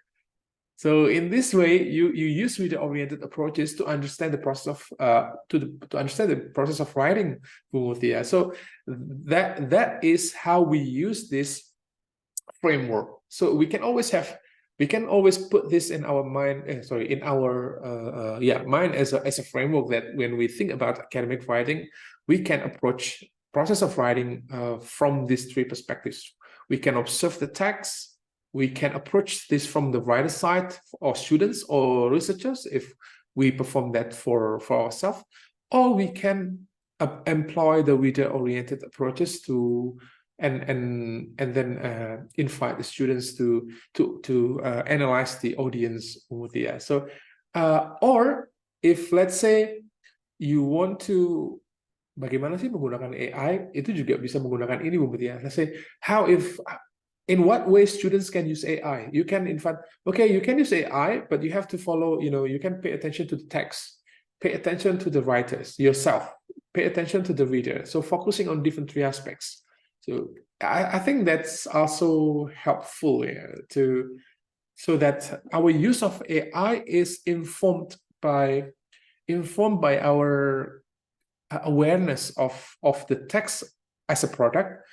So in this way, you use reader-oriented approaches to understand the process of to understand the process of writing, Bu Mutia. So that is how we use this framework. So we can always put this in our mind. In our mind as a framework that when we think about academic writing, we can approach process of writing from these three perspectives. We can observe the text. We can approach this from the writer side, or students or researchers, if we perform that for ourselves, or we can employ the reader-oriented approaches to and then invite the students to analyze the audience. So or if let's say you want to bagaimana sih menggunakan AI, itu juga bisa menggunakan ini, Bu Mutia. Let's say in what way students can use AI. You can invite, okay, you can use AI, but you have to follow, you can pay attention to the text, pay attention to the writers yourself, pay attention to the reader. So focusing on different three aspects. So I think that's also helpful so that our use of AI is informed by our awareness of the text as a product,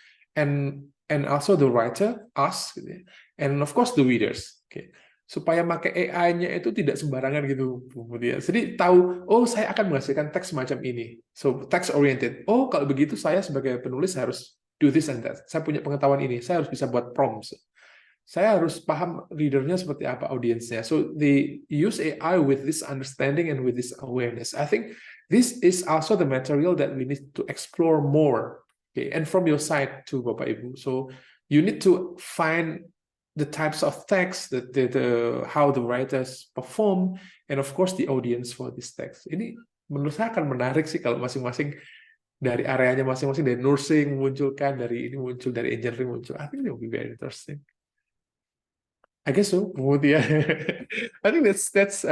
and also the writer, us, and of course the readers. Okay. Supaya pakai AI-nya itu tidak sembarangan gitu, Bu Mutia. Jadi tahu, oh saya akan menghasilkan teks semacam ini. So text oriented. Oh kalau begitu saya sebagai penulis harus do this and that. Saya punya pengetahuan ini. Saya harus bisa buat prompts. Saya harus paham readernya seperti apa, audiensnya. So they use AI with this understanding and with this awareness. I think this is also the material that we need to explore more. Okay, and from your side too, Bapak Ibu. So you need to find the types of text, how the writers perform, and of course the audience for this text. Ini menurut saya akan menarik sih kalau masing-masing dari areanya masing-masing, dari nursing munculkan, dari ini muncul, dari engineering muncul. I think it will be very interesting. I guess so, yeah. I think that's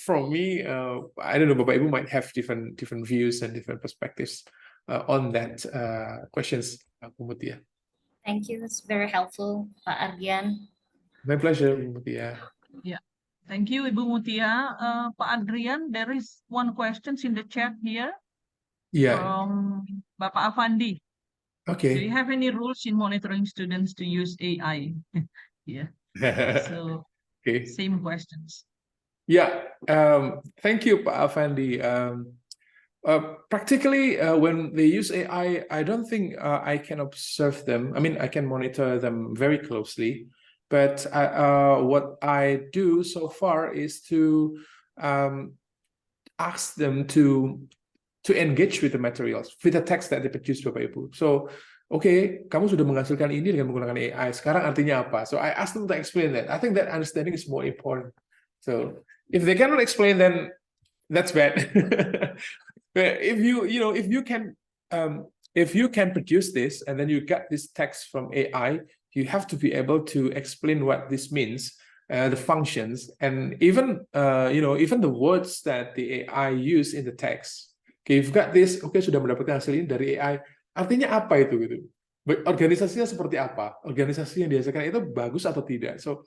from me. I don't know, Bapak Ibu might have different views and different perspectives on that questions, Bu Mutia. Thank you. It's very helpful, Pak Ardian. My pleasure, Bu Mutia. Yeah, thank you, Ibu Mutia. Pak Adrian, there is one question in the chat here. Yeah. From Bapak Afandi. Okay. Do you have any rules in monitoring students to use AI? Yeah. So, okay. Same questions. Yeah. Thank you, Pak Afandi. Practically, when they use AI, I don't think I can observe them. I mean, I can monitor them very closely. But what I do so far is to ask them to engage with the materials, with the text that they produce, Bapak Ibu. So, okay, kamu sudah menghasilkan ini dengan menggunakan AI. Sekarang artinya apa? So I ask them to explain that. I think that understanding is more important. So if they cannot explain, then that's bad. But if you can produce this and then you get this text from AI, you have to be able to explain what this means, the functions, and even the words that the AI use in the text. Okay, you've got this. Okay, sudah mendapatkan hasil ini dari AI. Artinya apa itu gitu? Organisasinya seperti apa? Organisasi yang dihasilkan itu bagus atau tidak? So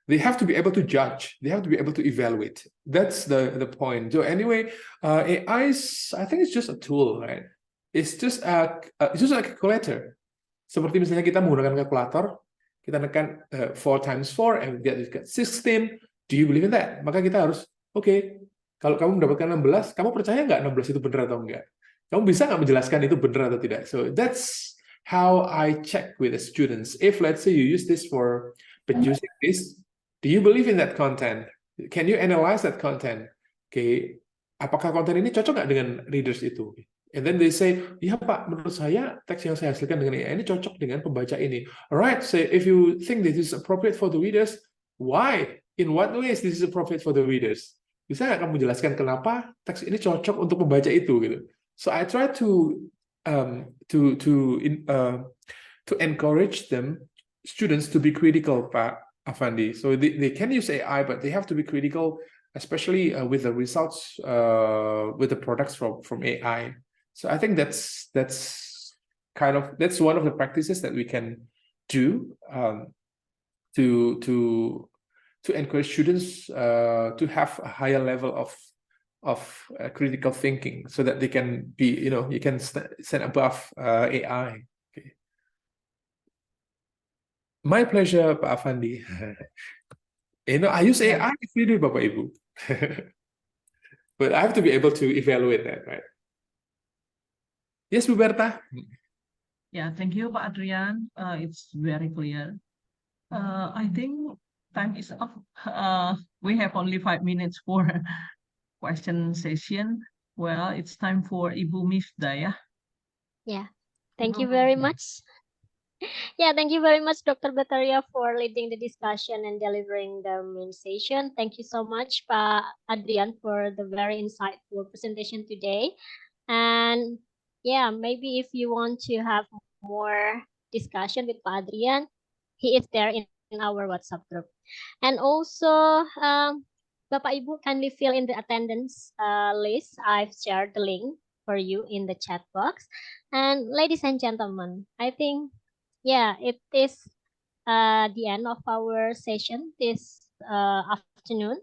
they have to be able to judge. They have to be able to evaluate. That's the point. So anyway, AI is, I think it's just a tool, right? It's just a calculator. Seperti misalnya kita menggunakan kalkulator, kita tekan 4 times 4 and we get 16. Do you believe in that? Maka kita harus, okay, kalau kamu mendapatkan 16, kamu percaya nggak 16 itu benar atau enggak? Kamu bisa nggak menjelaskan itu benar atau tidak? So that's how I check with the students. If let's say you use this for producing this, do you believe in that content? Can you analyze that content? Okay, apakah konten ini cocok nggak dengan readers itu? And then they say, ya Pak, menurut saya teks yang saya hasilkan dengan AI ini cocok dengan pembaca ini. Alright, so if you think this is appropriate for the readers, why? In what ways this is appropriate for the readers? Bisa nggak kamu jelaskan kenapa teks ini cocok untuk pembaca itu gitu? So I try to encourage students to be critical, Pak Afandi. So they can use AI, but they have to be critical, especially with the results, with the products from AI. So I think that's one of the practices that we can do to to encourage students to have a higher level of critical thinking, so that they can be, you can stand above AI. Okay. My pleasure, Pak Afandi. I use AI every day, Bapak Ibu. But I have to be able to evaluate that, right? Yes, Bu Berta. Yeah, thank you, Pak Adrian. It's very clear. I think time is up. We have only 5 minutes for question session. Well, it's time for Ibu Miftahush. Yeah, thank you very much. Yeah, thank you very much, Dr. Bertaria, for leading the discussion and delivering the main session. Thank you so much, Pak Adrian, for the very insightful presentation today. And yeah, maybe if you want to have more discussion with Pak Adrian, he is there in our WhatsApp group. And also, Bapak Ibu, kindly fill in the attendance list. I've shared the link for you in the chat box. And ladies and gentlemen, I think, yeah, it is the end of our session this afternoon.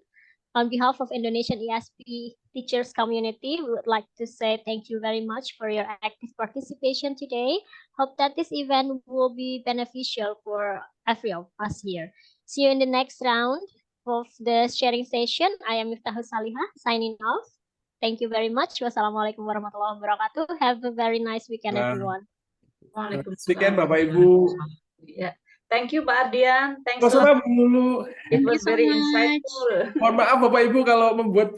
On behalf of Indonesian ESP teachers community, we would like to say thank you very much for your active participation today. Hope that this event will be beneficial for every of us here. See you in the next round of the sharing session. I am Miftahush Shalihah signing off. Thank you very much. Wassalamualaikum warahmatullahi wabarakatuh. Have a very nice weekend, everyone. Weekend, Bapak Ibu. Yeah. Thank you, Pak Ardian. Thanks a Sama-sama lot. dulu. It Thank you was so very much. insightful. Mohon maaf Bapak Ibu kalau membuat